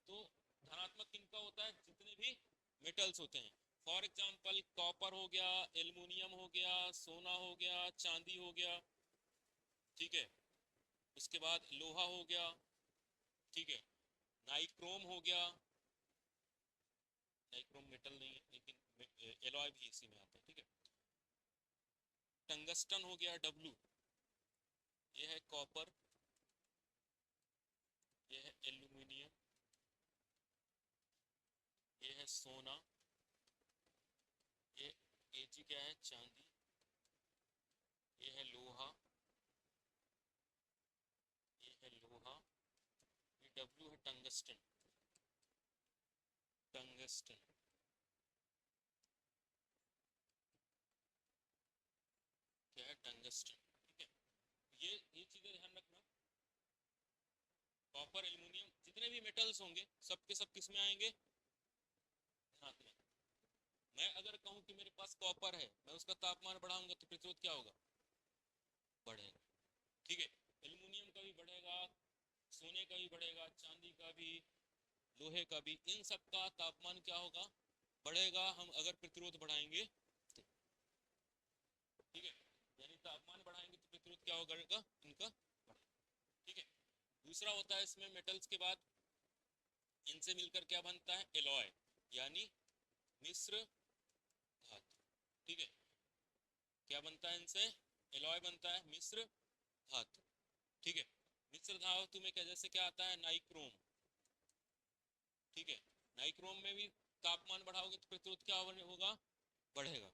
तो धनात्मक किनका होता है? जितने भी मेटल्स होते हैं। फॉर एग्जाम्पल कॉपर हो गया, एल्युमिनियम हो गया, सोना हो गया, चांदी हो गया। ठीक है, उसके बाद लोहा हो गया। ठीक है, नाइक्रोम हो गया, नाइक्रोम मेटल नहीं है लेकिन एलॉय भी इसी में आता है। ठीक है, टंगस्टन हो गया, डब्लू, ये है कॉपर, ये है एल्यूमिनियम, ये है सोना, ये एजी क्या है? चांदी, ये है लोहा, ये है लोहा, ये डब्लू है टंगस्टन। टंगस्टन, क्या है? टंगस्टन। ठीक है, ये चीजें ध्यान रखना। कॉपर, एल्यूमिनियम, जितने भी मेटल्स होंगे सब के सब किस में आएंगे? धनात्मक। मैं अगर कहूं कि मेरे पास कॉपर है, मैं उसका तापमान बढ़ाऊंगा तो प्रतिरोध क्या होगा? बढ़ेगा। ठीक है, एल्यूमिनियम का भी बढ़ेगा, सोने का भी बढ़ेगा, चांदी का भी, लोहे का भी, इन सब का तापमान क्या होगा? बढ़ेगा, हम अगर प्रतिरोध बढ़ाएंगे तो। ठीक है, यानी तापमान बढ़ाएंगे तो प्रतिरोध क्या होगा इनका? बढ़ेगा। ठीक है, दूसरा होता है इसमें मेटल्स के बाद, इनसे मिलकर क्या बनता है? एलॉय, यानी मिश्र धातु। ठीक है, क्या बनता है इनसे? एलॉय बनता है, मिश्र धातु। ठीक है, मिश्र धातु में क्या, जैसे क्या आता है? नाइक्रोम। ठीक है, नाइक्रोम में भी तापमान बढ़ाओगे तो प्रतिरोध क्या होगा? बढ़ेगा।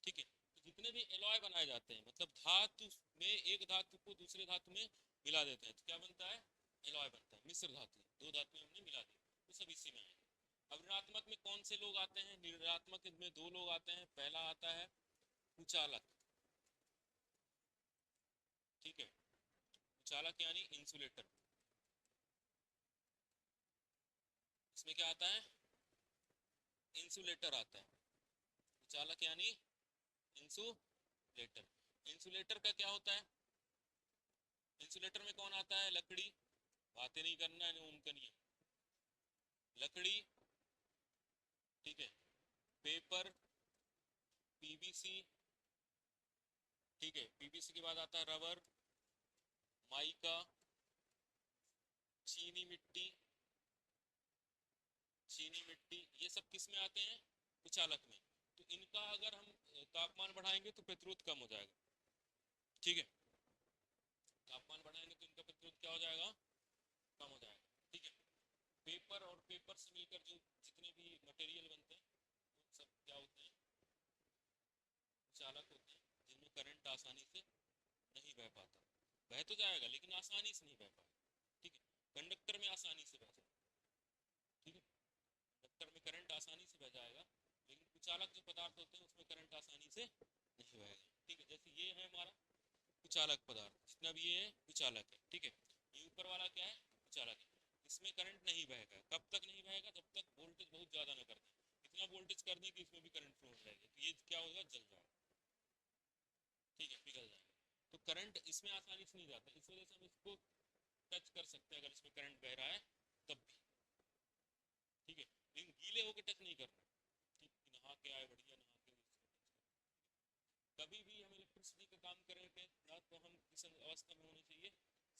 ठीक है, तो जितने भी एलॉय बनाए जाते हैं, मतलब धातु में एक धातु को दूसरे धातु में मिला देते हैं, तो क्या बनता है? एलॉय बनता है, मिश्र धातु। दो धातुएं हमने मिला दी, तो सब इसी में आएंगे। अब ऋणात्मक में कौन से लोग आते हैं? ऋणात्मक में दो लोग आते हैं। पहला आता है कुचालक। ठीक है, कुचालक यानी इंसुलेटर। इसमें क्या आता है? इंसुलेटर आता है। कुचालक यानी इंसुलेटर। इंसुलेटर का क्या होता है? इंसुलेटर में कौन आता है? लकड़ी, बातें नहीं करना है, ओम का नियम, लकड़ी, ठीक है, पेपर, पीवीसी, ठीक है, पीवीसी के बाद आता है रबर, माइका, चीनी मिट्टी, चीनी मिट्टी, ये सब किस में आते हैं? कुचालक में। तो इनका अगर हम तापमान बढ़ाएंगे तो प्रतिरोध कम हो जाएगा, ठीक है, तापमान बढ़ाएंगे तो इनका प्रतिरोध क्या हो जाएगा? कम हो जाएगा, ठीक है। पेपर और पेपर से मिलकर जो जितने भी मटेरियल बनते हैं वो सब क्या होते हैं? कुचालक होते हैं, जिनमें करंट आसानी से नहीं बह पाता, बह तो जाएगा लेकिन आसानी से नहीं बह पाएगा, ठीक है। कंडक्टर में आसानी से बह जाएगा, ठीक है, कंडक्टर में करंट आसानी से बह जाएगा, लेकिन कुचालक जो पदार्थ होते हैं उसमें करंट आसानी से नहीं बहेगा, ठीक है। जैसे ये है हमारा कुचालक पदार्थ, जितना भी ये है कुचालक है, ठीक है। ये ऊपर वाला क्या है? कुचालक है। इसमें करंट नहीं बहेगा, कब तक नहीं बहेगा? जब तक वोल्टेज बहुत ज्यादा ना कर दें, इतना वोल्टेज कर दें कि इसमें भी करंट फ्लो होने लगे, तो ये क्या होगा? जल जाएगा, ठीक है, पिघल जाएगा। तो करंट इसमें आसानी से नहीं जाता, इस वजह से हम इसको टच कर सकते हैं अगर इसमें करंट बह रहा है तब भी, ठीक है, लेकिन गीले होकर टच नहीं करना, ठीक, नहा के आए बढ़िया, नहा के कभी भी हम इलेक्ट्रिसिटी का काम करेंगे ना तो हम किस अवस्था में होने चाहिए?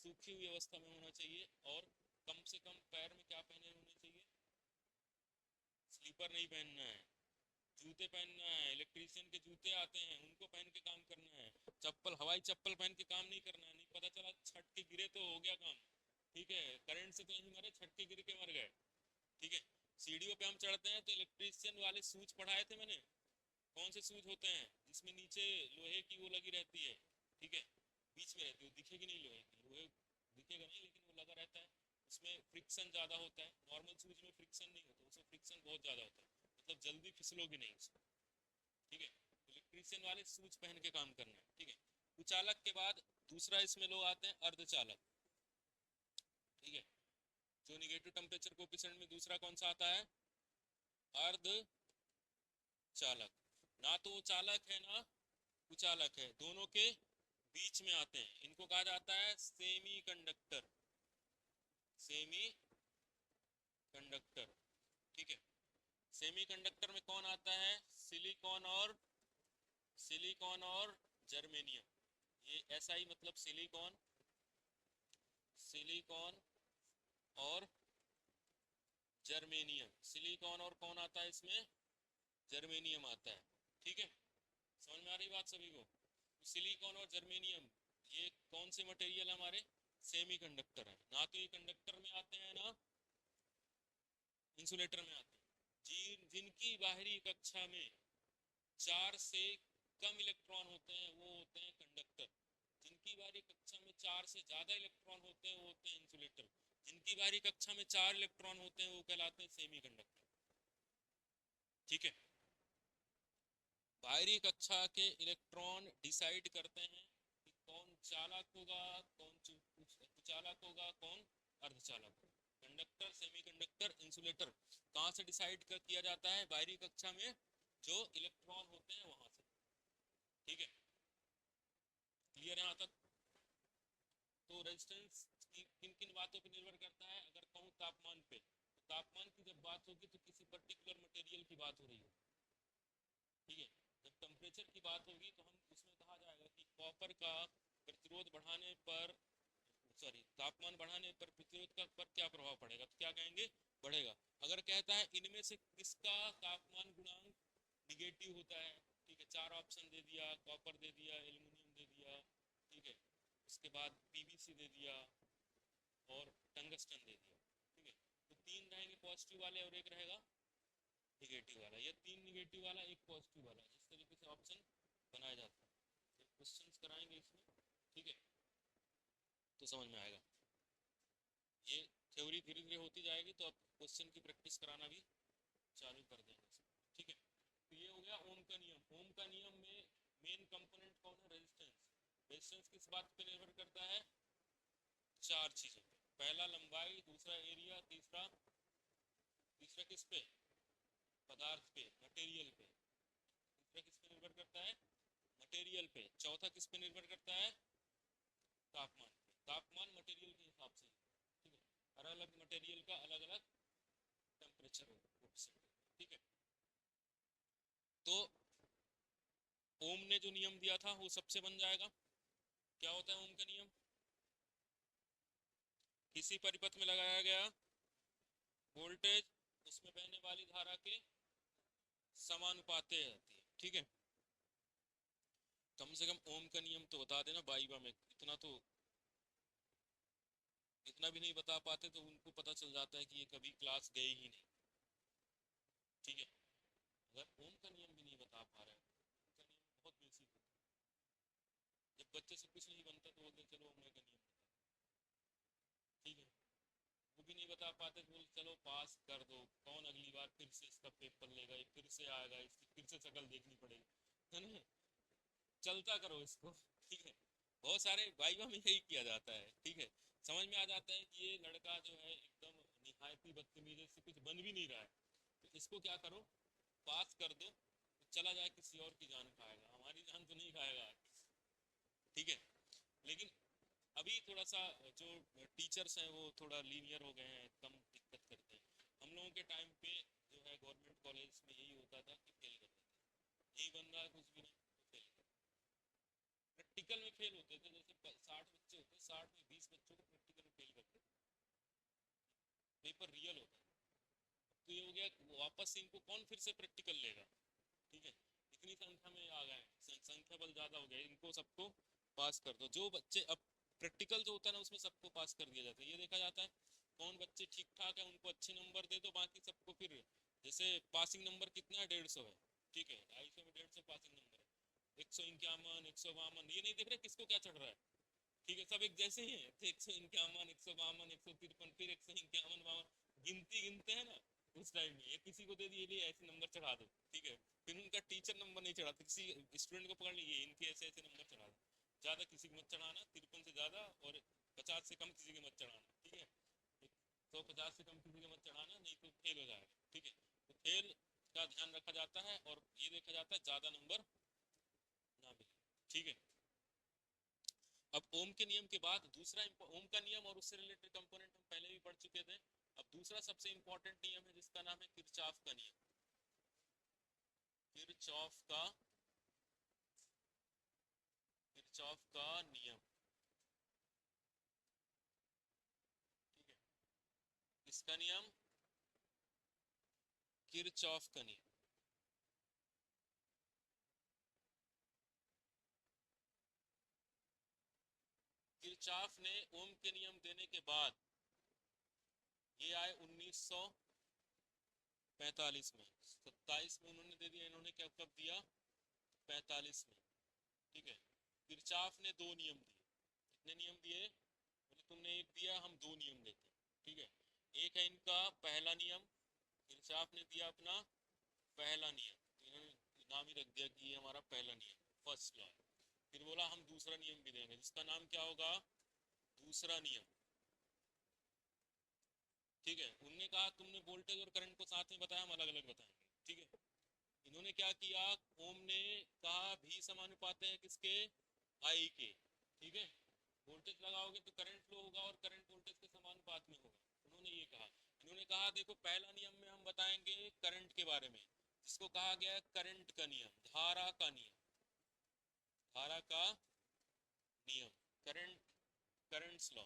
सूखी हुई अवस्था में होना चाहिए, और कम से कम पैर में क्या पहने होने चाहिए? स्लीपर नहीं पहनना है, जूते पहनना है, इलेक्ट्रीशियन के जूते आते हैं उनको पहन के काम करना है, चप्पल, हवाई चप्पल पहन के काम नहीं करना है, नहीं पता चला छट के गिरे तो हो गया काम, ठीक है, करंट से तो नहीं मरे, छट के गिर के मर गए, ठीक है। सीढ़ियों पे हम चढ़ते हैं तो इलेक्ट्रीशियन वाले सूच पढ़ाए थे मैंने, कौन से सूच होते हैं? जिसमें नीचे लोहे की वो लगी रहती है, ठीक है, बीच में रहती है, वो दिखेगी नहीं, लोहे की, लोहे दिखेगा नहीं लेकिन वो लगा रहता है, उसमें फ्रिक्शन ज़्यादा होता है, नॉर्मल सूच में फ्रिक्शन नहीं होता, उसमें फ्रिक्शन बहुत ज़्यादा होता है, मतलब जल्दी फिसलोगी नहीं उसमें, ठीक है। इलेक्ट्रीशियन वाले सूच पहन के काम करना है, ठीक है। कुचालक के बाद दूसरा इसमें लोग आते हैं अर्धचालक, ठीक है, जो निगेटिव टेम्परेचर कोफिशिएंट में दूसरा कौन सा आता है? अर्धचालक। ना तो वो चालक है ना कुचालक है, दोनों के बीच में आते हैं, इनको कहा जाता है सेमी कंडक्टर, सेमी कंडक्टर, ठीक है। सेमी कंडक्टर में कौन आता है? सिलिकॉन और जर्मेनियम, ये ऐसा ही मतलब सिलिकॉन, सिलिकॉन और जर्मेनियम, सिलिकॉन और कौन आता है इसमें? जर्मेनियम आता है, ठीक है, समझ में आ रही बात सभी को? सिलिकॉन और जर्मेनियम ये कौन से मटेरियल हमारे? सेमी कंडक्टर है, ना तो ये कंडक्टर में आते हैं ना इंसुलेटर में आते हैं, जिनकी बाहरी कक्षा में 4 से कम इलेक्ट्रॉन होते हैं वो होते हैं कंडक्टर, जिनकी बाहरी कक्षा में 4 से ज्यादा इलेक्ट्रॉन होते हैं वो होते हैं इंसुलेटर, जिनकी बाहरी कक्षा में 4 इलेक्ट्रॉन होते हैं वो कहलाते हैं सेमी कंडक्टर, ठीक है। बाहरी कक्षा के इलेक्ट्रॉन डिसाइड करते हैं कि कौन चालक होगा, कौन कुचालक होगा, कौन अर्धचालक होगा, कंडक्टर, सेमीकंडक्टर, इंसुलेटर, कहाँ से डिसाइड किया जाता है? बाहरी कक्षा में जो इलेक्ट्रॉन होते हैं वहां से, ठीक है, क्लियर है यहाँ तक? तो रेजिस्टेंस किन किन बातों पर निर्भर करता है? अगर कहूँ तापमान पे, तो तापमान की जब बात होगी तो किसी पर्टिकुलर मटेरियल की बात हो रही है, ठीक है। जब टेम्परेचर की बात होगी तो हम उसमें कहा जाएगा कि कॉपर का प्रतिरोध बढ़ाने पर, सॉरी, तापमान बढ़ाने पर प्रतिरोध का पर क्या प्रभाव पड़ेगा, तो क्या कहेंगे? बढ़ेगा। अगर कहता है इनमें से किसका तापमान गुणांक निगेटिव होता है, ठीक है, 4 ऑप्शन दे दिया, कॉपर दे दिया, एल्यूमिनियम दे दिया, ठीक है, उसके बाद पीवीसी दे दिया और टंगस्टन दे दिया, ठीक है, तो 3 रहेंगे पॉजिटिव वाले और एक रहेगा निगेटिव वाला, या 3 निगेटिव वाला एक पॉजिटिव वाला, इस तरीके से ऑप्शन बनाया जाता है। जब क्वेश्चंस कराएंगे इसमें, ठीक है, तो समझ में आएगा। ये थ्योरी धीरे धीरे होती जाएगी तो अब क्वेश्चन की प्रैक्टिस कराना भी चालू कर देंगे, ठीक है। तो ये हो गया ओम का नियम। ओम का नियम में मेन कंपोनेंट कौन है? रेजिस्टेंस। रेजिस्टेंस किस बात पे निर्भर करता है? 4 चीजों पे, पहला लंबाई, दूसरा एरिया, तीसरा तीसरा किस पे? पदार्थ पे, मटेरियल पे, तीसरा किस पे निर्भर करता है? मटेरियल पे, चौथा किस पे निर्भर करता है? तापमान पे। तापमान मटेरियल के हिसाब से, ठीक है, अलग अलग मटेरियल का अलग अलग टेम्परेचर होगा, ठीक है। तो ओम ने जो नियम दिया था वो सबसे बन जाएगा। क्या होता है ओम का नियम? किसी परिपथ में लगाया गया वोल्टेज उसमें बहने वाली धारा के समानुपाती रहती है, ठीक है। कम से कम ओम का नियम तो बता देना वाइवा में, इतना तो, इतना भी नहीं बता पाते तो उनको पता चल जाता है कि ये कभी क्लास गए ही नहीं, ठीक है। अगर ओम का नियम भी नहीं बता पा रहे हैं, ओम का नियम बहुत बेसिक होता है। जब बच्चे से कुछ नहीं बनता तो बोलते चलो ओम का नियम बता, ठीक है। वो भी नहीं बता पाते तो बोल चलो पास कर दो, कौन अगली बार फिर से इसका पेपर लेगा, ये फिर से आएगा, इसकी फिर से शक्ल देखनी पड़ेगी, है ना। चलता करो इसको, ठीक है। बहुत सारे वाइवा में यही किया जाता है, ठीक है। समझ में आ जाता है कि ये लड़का जो है एकदम निहायती बदतमीजी से कुछ बन भी नहीं रहा है, तो इसको क्या करो, पास कर दो, तो चला जाए किसी और की जान खाएगा, हमारी जान तो नहीं खाएगा, ठीक है। लेकिन अभी थोड़ा सा जो टीचर्स हैं वो थोड़ा लीनियर हो गए हैं, कम दिक्कत करते हैं। हम लोगों के टाइम पे जो है गवर्नमेंट कॉलेज में यही होता था कि फेल कर देते, यही बन रहा है कुछ भी नहीं तो फेल कर। प्रैक्टिकल में फेल होते थे, जैसे 60 बच्चे होते, 60 में 20 बच्चों को प्रैक्टिकल में फेल करते, पेपर रियल होता है। तो ये हो गया, वापस से इनको कौन फिर से प्रैक्टिकल लेगा, ठीक है। इतनी संख्या में आ गए, संख्या बल ज्यादा हो गया, इनको सबको पास कर दो। जो बच्चे अब प्रैक्टिकल जो होता है ना उसमें सबको पास कर दिया जाता है, ये देखा जाता है कौन बच्चे ठीक ठाक है उनको अच्छे नंबर दे दो, बाकी सबको फिर, जैसे पासिंग नंबर कितना है, 150 है, ठीक है, 250 में 150 पासिंग नंबर है, 151, 152, ये नहीं देख रहे किसको क्या चढ़ रहा है, ठीक है, सब एक जैसे ही है, तो 151, 152, 153, फिर 151, 52, गिनती गिनते हैं ना उस टाइम में, ये किसी को दे दिए लिए ऐसे नंबर चढ़ा दो, ठीक है। फिर उनका टीचर नंबर नहीं चढ़ाते, किसी स्टूडेंट को पकड़ लिए इनके ऐसे ऐसे नंबर चढ़ा दो, ज्यादा किसी को मत चढ़ाना, 53 से ज्यादा, और 50 से कम किसी के मत चढ़ाना, ठीक है। 150 से कम किसी के मत चढ़ाना, नहीं तो फेल हो जाएगा, ठीक है। तो फेल का ध्यान रखा जाता है, और ये देखा जाता है ज्यादा नंबर ना मिले, ठीक है। अब ओम के नियम के बाद दूसरा ओम का नियम और उससे रिलेटेड कंपोनेंट हम पहले भी पढ़ चुके थे। अब दूसरा सबसे इंपॉर्टेंट नियम है जिसका नाम है किरचॉफ का नियम, किरचॉफ का, किरचॉफ का नियम, ठीक है। इसका नियम, किरचॉफ का नियम। किरचॉफ ने ओम के नियम देने के बाद, ये आए 1945 में, 27 में उन्होंने दे दिया, इन्होंने क्या कब दिया, 45 में, ठीक है। किरचॉफ ने दो नियम दिए, कितने नियम दिए, बोले तुमने एक दिया हम दो नियम देते हैं, ठीक है। एक है इनका पहला नियम, किरचॉफ ने दिया अपना पहला नियम, तो इन्होंने नाम ही रख दिया कि ये हमारा पहला नियम, फर्स्ट लॉ है। फिर बोला हम दूसरा नियम भी देंगे जिसका नाम क्या होगा, दूसरा नियम, ठीक है। उनने कहा तुमने वोल्टेज और करंट को साथ में बताया, हम अलग अलग बताएंगे, ठीक है। इन्होंने क्या किया, ओम ने कहा भी समानुपात है किसके, आई के, ठीक है। वोल्टेज लगाओगे तो करंट फ्लो होगा और करंट वोल्टेज के समानुपात में होगा, उन्होंने ये कहा। इन्होंने कहा देखो पहला नियम में हम बताएंगे करंट के बारे में, जिसको कहा गया है करंट का नियम, धारा का नियम, धारा का नियम, करंट, करंट्स लॉ।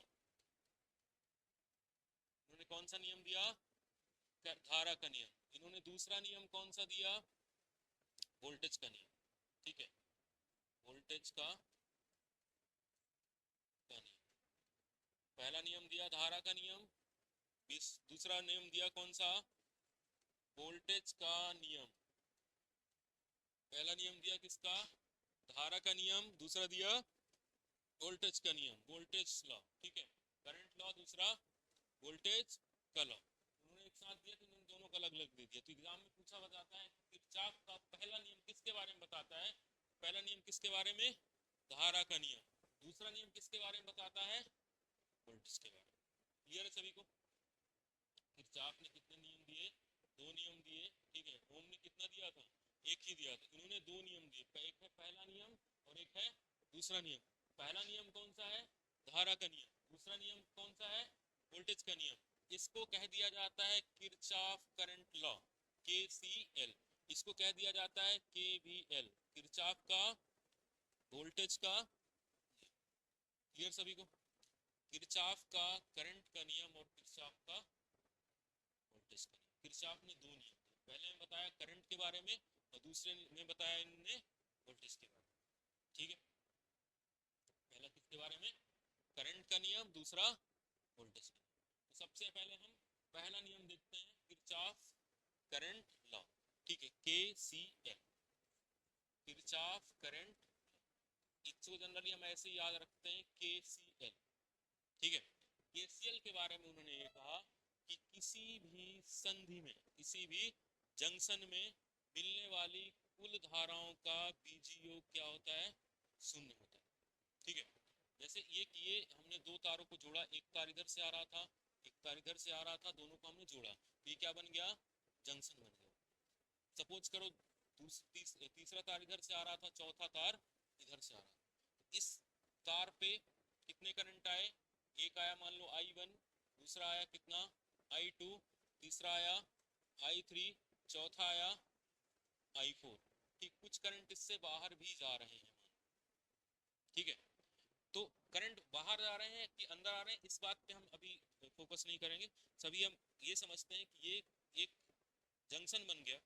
इन्होंने कौन सा नियम दिया, धारा का नियम। इन्होंने दूसरा नियम कौन सा दिया, वोल्टेज का नियम, ठीक है, वोल्टेज का नियम। पहला नियम दिया धारा का नियम, दूसरा नियम दिया कौन सा, वोल्टेज का नियम। पहला नियम दिया किसका, धारा का नियम, दूसरा दिया वोल्टेज का नियम, वोल्टेज लॉ, ठीक है। करंट लॉ दूसरा, वोल्टेज का लॉ, उन्होंने एक साथ दिया, तो उन्होंने दोनों का अलग अलग दे दिया। तो एग्जाम में पूछा बताता है किरचॉफ का पहला नियम किसके बारे में बताता है, पहला नियम किसके बारे में, धारा का नियम, दूसरा नियम किसके बारे में बताता है, वोल्टेज के बारे में। क्लियर है सभी को। किरचॉफ ने कितने नियम दिए, दो नियम दिए, ठीक है। ओम ने कितना दिया था, एक ही दिया था, इन्होंने दो नियम दिए, एक है पहला नियम और एक है दूसरा नियम। पहला नियम कौन सा है, धारा का नियम, दूसरा नियम कौन सा है? वोल्टेज का नियम। इसको कह दिया जाता है किरचॉफ करंट लॉ, KCL। इसको कह दिया जाता है KVL, किरचॉफ का वोल्टेज का। क्लियर सभी को? किरचॉफ का करंट का नियम और किरचॉफ का वोल्टेज का नियम। किरचॉफ ने दो नियम दिए, पहले में बताया करंट के बारे में और दूसरे में बताया इन्होंने वोल्टेज के बारे में। ठीक है, पहला किसके बारे में? करंट का नियम, दूसरा वोल्टेज का नियम। तो सबसे पहले हम पहला नियम देखते हैं, किरचॉफ करंट लॉ। ठीक है, KCL, किरचॉफ करंट। इसको जनरली हम ऐसे ही याद रखते हैं KCL। ठीक है, KCL के बारे में उन्होंने ये कहा कि किसी भी संधि में, किसी भी जंक्शन में मिलने वाली कुल धाराओं का बीजीय योग क्या होता है? शून्य होता है। ठीक है, जैसे ये किए हमने दो तारों को जोड़ा, एक तार इधर से आ रहा था, एक तार इधर से आ रहा था, दोनों को हमने जोड़ा, तो ये क्या बन गया? जंक्शन बन गया। सपोज करो तीसरा तार इधर से आ रहा था, चौथा तार इधर से आ रहा था। इस तार पे कितने करंट आए? एक आया मान लो I1, दूसरा आया कितना? I2, तीसरा आया I3, चौथा आया I4। ठीक, कुछ करंट इससे बाहर भी जा रहे हैं। ठीक है, तो करंट बाहर जा रहे हैं कि अंदर आ रहे हैं, इस बात पे हम अभी फोकस नहीं करेंगे। सभी हम ये समझते हैं कि ये एक जंक्शन बन गया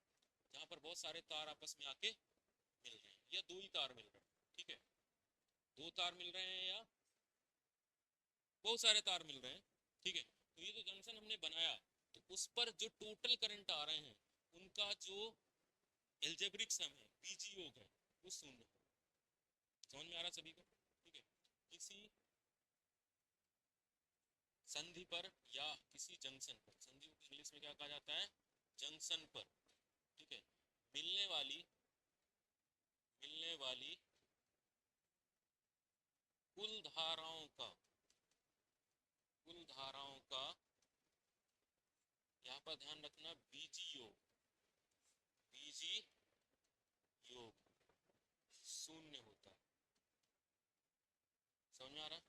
जहां पर बहुत सारे तार आपस में आके मिल रहे हैं, या दो ही तार मिल रहे हैं। ठीक है, दो तार मिल रहे हैं या बहुत सारे तार मिल रहे हैं। ठीक है, तो ये जो जंक्शन हमने बनाया, तो उस पर जो टोटल करंट आ रहे हैं उनका जो एल्जेब्रिक सम है, बीजीय योग है, वो शून्य है। समझ में आ रहा सभी को? ठीक है, किसी संधि पर या किसी जंक्शन पर, संधि को इंग्लिश में क्या कहा जाता है? जंक्शन पर। ठीक है, मिलने वाली कुल धाराओं का यहाँ पर ध्यान रखना, बीजी योग शून्य होता है। समझ में आ रहा?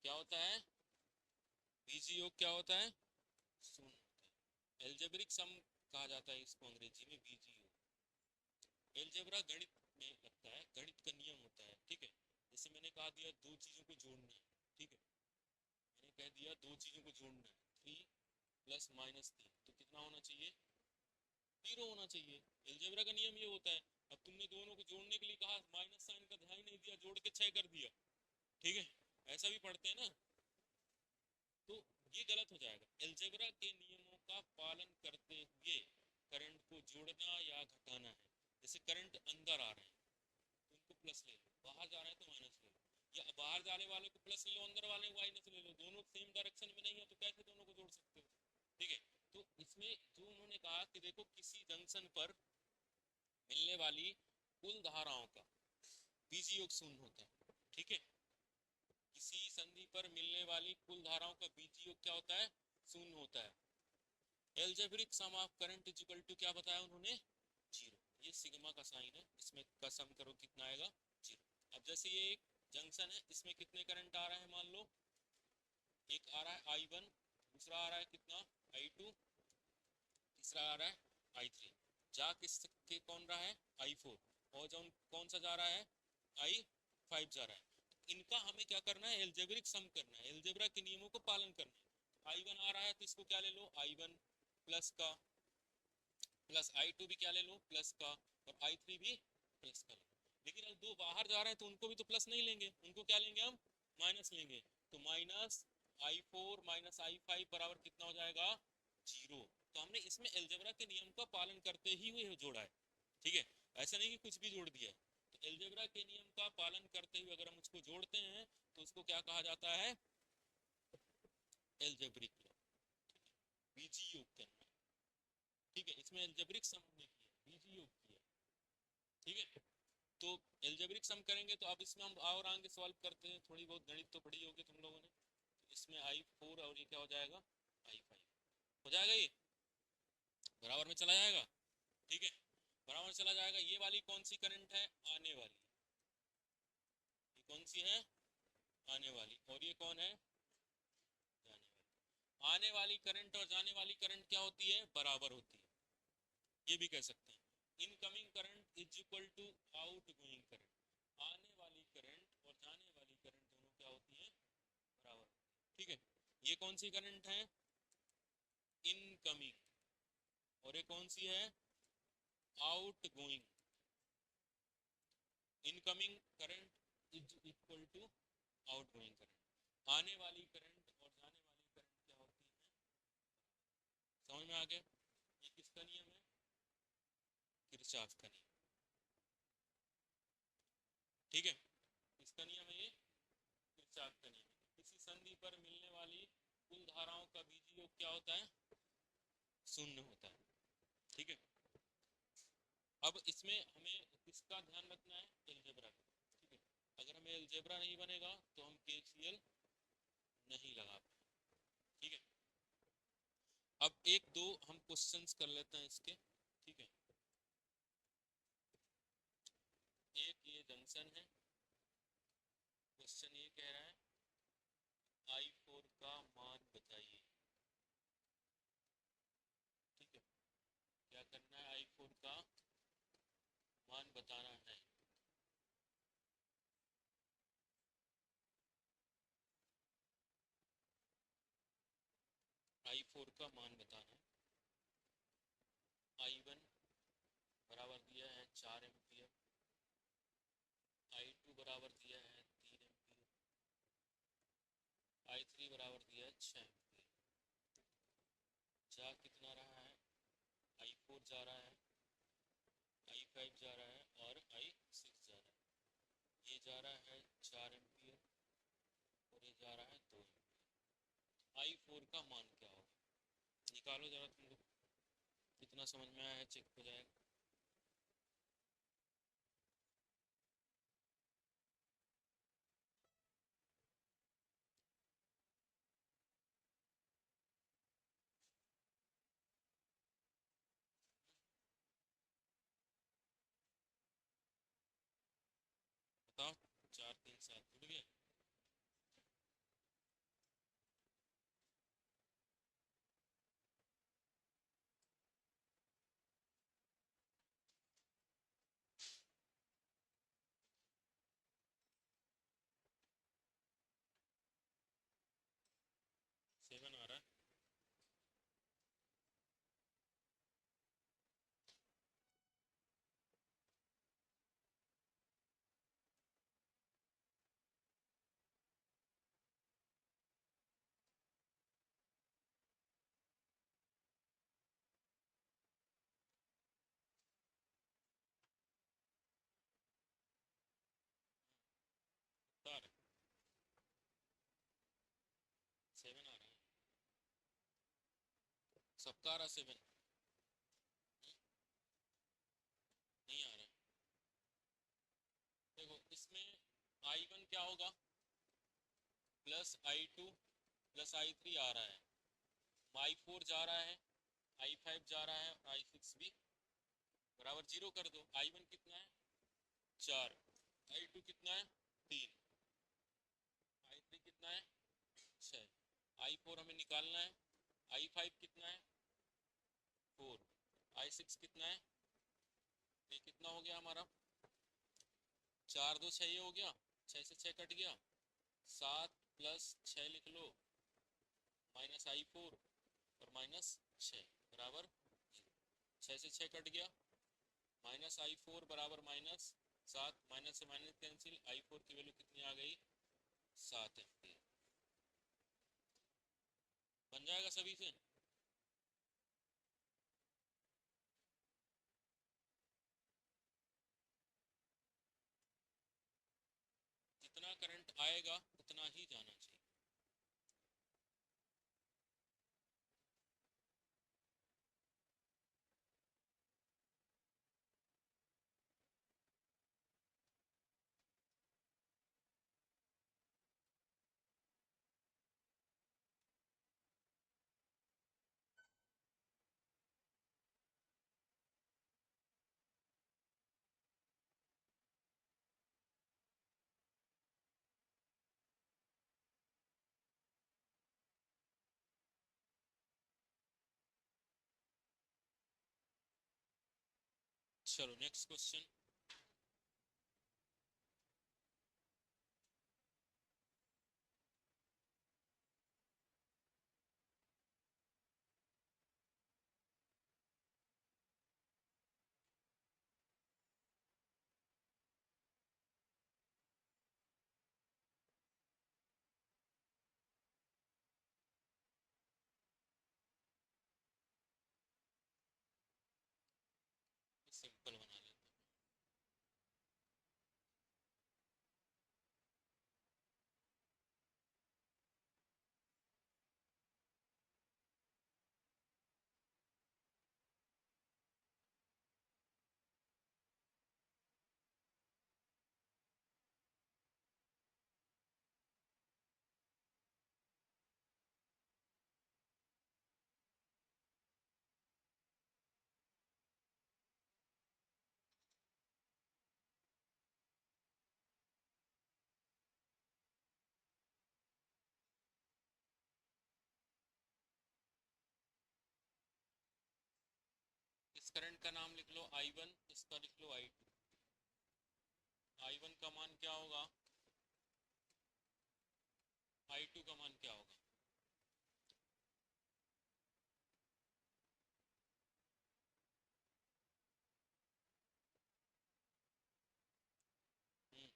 क्या होता है? बीजी योग क्या होता है? शून्य होता है। एल्जेब्रिक सम कहा जाता है इसको अंग्रेजी में, बीजी योग। एल्जेब्रा गणित में लगता है, गणित का नियम होता है। ठीक है, जैसे मैंने कहा दिया दो चीजों को जोड़ना है। ठीक है, मैंने कह दिया दो चीजों को जोड़ना है, 3 + -3, तो कितना होना चाहिए? 0 होना चाहिए। एलजेब्रा का नियम ये होता है। अब तुमने दोनों को जोड़ने के लिए कहा, माइनस साइन का ध्यान नहीं दिया, जोड़ के 6 कर दिया। ठीक है, ऐसा भी पढ़ते हैं ना, तो ये गलत हो जाएगा। एलजेब्रा के नियमों का पालन करते हुए करंट को जोड़ना या घटाना है। जैसे करंट अंदर आ रहे हैं तो उनको प्लस ले लो, बाहर जा रहे हैं तो माइनस ले लो, या बाहर जाने वाले को प्लस ले लो, अंदर वाले को माइनस ले लो। दोनों सेम डायरेक्शन में नहीं है तो कैसे दोनों को जोड़ सकते हो? ठीक है, तो इसमें जो उन्होंने कहा कि देखो किसी जंक्शन पर मिलने वाली कुल धाराओं का बीजीय योग शून्य होता है। ठीक है, किसी संधि पर मिलने वाली कुल धाराओं का बीजीय योग क्या होता है? शून्य होता है। Algebraic sum of current is equal to क्या बताया उन्होंने? 0। ये सिग्मा का साइन है, इसमें का सम करो कितना आएगा? 0। अब जैसे ये एक जंक्शन है, इसमें कितने करंट आ रहे हैं मान लो? एक आ रहा है I1, दूसरा आ रहा है कितना? I2, तीसरा आ रहा है I3। जा किसके कौन रहा है? I4। और जो कौन सा जा रहा है? I5 जा रहा है। तो इनका हमें क्या करना है? एल्जेब्रिक सम करना है, एल्जेब्रा के नियमों को पालन करना है। I1 आ रहा है तो इसको क्या ले लो? I1 प्लस का, प्लस I2 भी क्या ले लो? प्लस का, और I3 भी प्लस का ले लो। लेकिन अब दो बाहर जा रहे हैं तो उनको भी तो प्लस नहीं लेंगे, उनको क्या लेंगे हम? माइनस लेंगे। तो माइनस I4 माइनस I5 बराबर कितना हो जाएगा? 0। तो हमने इसमें एल्जेब्रा के नियम का पालन करते ही हुए जोड़ा है। ठीक है, ऐसा नहीं कि कुछ भी जोड़ दिया है। तो एल्जेब्रा के नियम का पालन करते हुए अगर हम उसको जोड़ते हैं तो उसको क्या कहा जाता है? Algebraic law. बीजी योग करना है। ठीक है, इसमें एल्जेब्रिक सम हमने किया, बीजी योग किया। ठीक है, तो एल्जेब्रिक सम करेंगे तो अब इसमें हम और आगे सॉल्व करते हैं, थोड़ी बहुत गणित तो पढ़ी होगी तुम लोगों ने। तो इसमें I4 और ये क्या हो जाएगा? I5 हो जाएगा, ये बराबर में चला जाएगा। ठीक है, बराबर चला जाएगा। ये वाली कौन सी करंट है? आने वाली। ये कौन सी है? आने वाली, और ये कौन है, जाने वाली। आने वाली करंट और जाने वाली करंट क्या होती है, बराबर होती है, ये भी कह सकते हैं। Incoming current is equal to outgoing current. आने वाली करंट और जाने वाली करंट दोनों क्या होती है, बराबर। ठीक है, ये कौन सी करंट है, इनकमिंग, और ये कौन सी है, outgoing. Incoming current is equal to outgoing current. आने वाली करंट और जाने वाली करंट क्या होती है, समझ में आ गया। ये किसका नियम है, किरचॉफ का नियम। ठीक है, किसका नियम है ये, किरचॉफ का नियम है। किसी संधि पर मिलने वाली कुल धाराओं का बीजीय योग क्या होता है, शून्य होता है। ठीक है, अब इसमें हमें किसका ध्यान रखना है, एलजेब्रा का। ठीक है, अगर हमें एलजेब्रा नहीं बनेगा तो हम केसीएल नहीं लगा पाए। ठीक है, अब एक दो हम क्वेश्चंस कर लेते हैं इसके। ठीक है, एक ये जंक्शन है, क्वेश्चन ये कह रहा है I4 का मान बताइए। ठीक है, क्या करना है, I4 का मान बताना है। I4 का मान बताना है। I1 बराबर दिया है 4 एम्पियर, I2 बराबर दिया है 3 एम्पियर, I3 बराबर दिया है 6 एम्पियर। जा कितना रहा है, I4 जा रहा है, I5 जा रहा है और I6 जा रहा है। ये जा रहा है 4 एम्पियर और ये जा रहा है 2 एम्पियर। I4 का मान क्या होगा, निकालो जरा तुम लोग, कितना समझ में आया है चेक हो जाएगा। बताओ, 4 3 7 जुड़ गया। सेवन आ रहा है, बता रहे, 7 आ रहा है, सबका आ रहा 7, नहीं आ रहा है। देखो इसमें I1 क्या होगा, +I2 +I3 आ रहा है, I4 जा रहा है, I5 जा रहा है और I6 भी बराबर 0 कर दो। I1 कितना है 4, I2 कितना है 3, I3 कितना है 6, I4 हमें निकालना है, I5 कितना है 4, I6 कितना है, ये कितना हो गया हमारा, 4 2 6 ये हो गया, 6 से 6 कट गया, 7 + 6 लिख लो, -I4 और -6 बराबर 0। 6 से 6 कट गया, -I4 बराबर -7, माइनस से माइनस कैंसिल, I4 की वैल्यू कितनी आ गई, 7 एम्पियर। बन जाएगा सभी से। जितना करंट आएगा उतना ही जाना चाहिए। चलो नेक्स्ट क्वेश्चन। सिंपल बना लेते हैं। इस करंट का नाम लिख लो I1, इसका लिख लो I2। I1 का मान क्या होगा, I2 का मान क्या होगा? हम्म,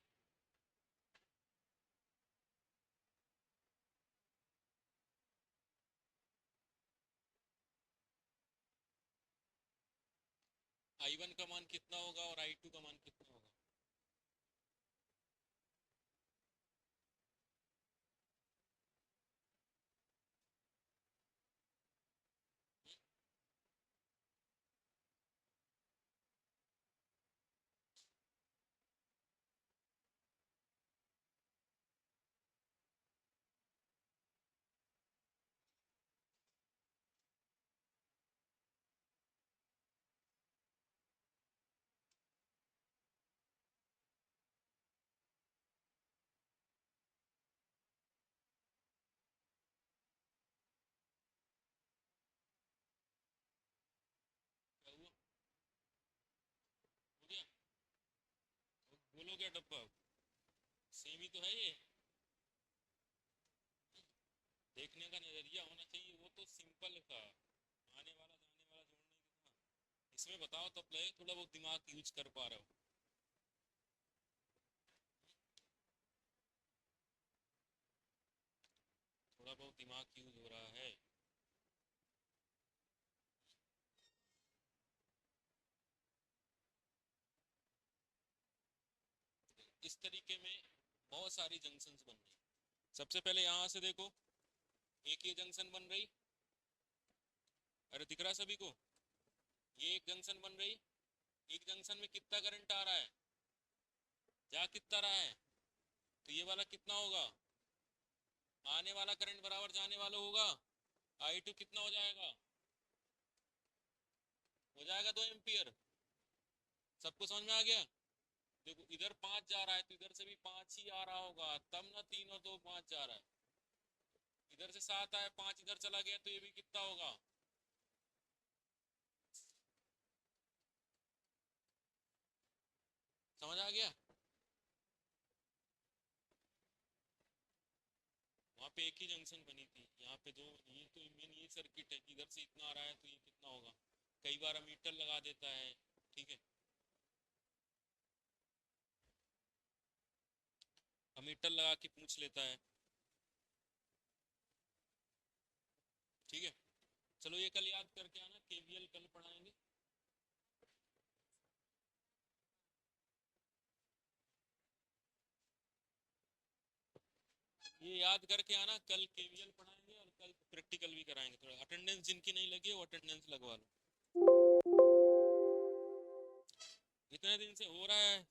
I1 का मान कितना होगा और I2 का मान कितना होगा? क्या हुआ, हो गया? बोलो क्या डब्बा, सेम ही तो है ये। देखने का नजरिया होना चाहिए, वो तो सिंपल था, आने वाला जाने वाला जोड़ने का था। इसमें बताओ तब लगे थोड़ा बहुत दिमाग यूज कर पा रहे हो। थोड़ा बहुत दिमाग यूज हो रहा है। इस तरीके में बहुत सारी जंक्शंस बन रही। सबसे पहले यहाँ से देखो, एक ये जंक्शन बन रही, अरे दिख रहा है सभी को? ये एक जंक्शन बन रही, एक जंक्शन में कितना करंट आ रहा है, जा कितना रहा है, तो ये वाला कितना होगा, आने वाला करंट बराबर जाने वाला होगा, I2 कितना हो जाएगा, हो जाएगा 2 एम्पियर। सबको समझ में आ गया? देखो इधर 5 जा रहा है तो इधर से भी 5 ही आ रहा होगा, तब ना 3 और 2 5 जा रहा है। इधर से 7 आया, 5 इधर चला गया, तो ये भी कितना होगा? समझ आ गया? वहाँ पे एक ही जंक्शन बनी थी, यहाँ पे दो, ये तो मेन ये सर्किट है कि इधर से इतना आ रहा है तो ये कितना होगा। कई बार अमीटर लगा देता है, ठीक है, अमीटर लगा के पूछ लेता है, ठीक है। चलो ये कल याद करके आना, KVL कल पढ़ाएंगे। ये याद करके आना, कल KVL पढ़ाएंगे और कल प्रैक्टिकल भी कराएंगे। थोड़ा अटेंडेंस जिनकी नहीं लगी वो अटेंडेंस लगवा लो, इतने दिन से हो रहा है,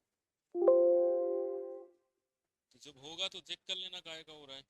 तो जब होगा तो चेक कर लेना काहे का हो रहा है।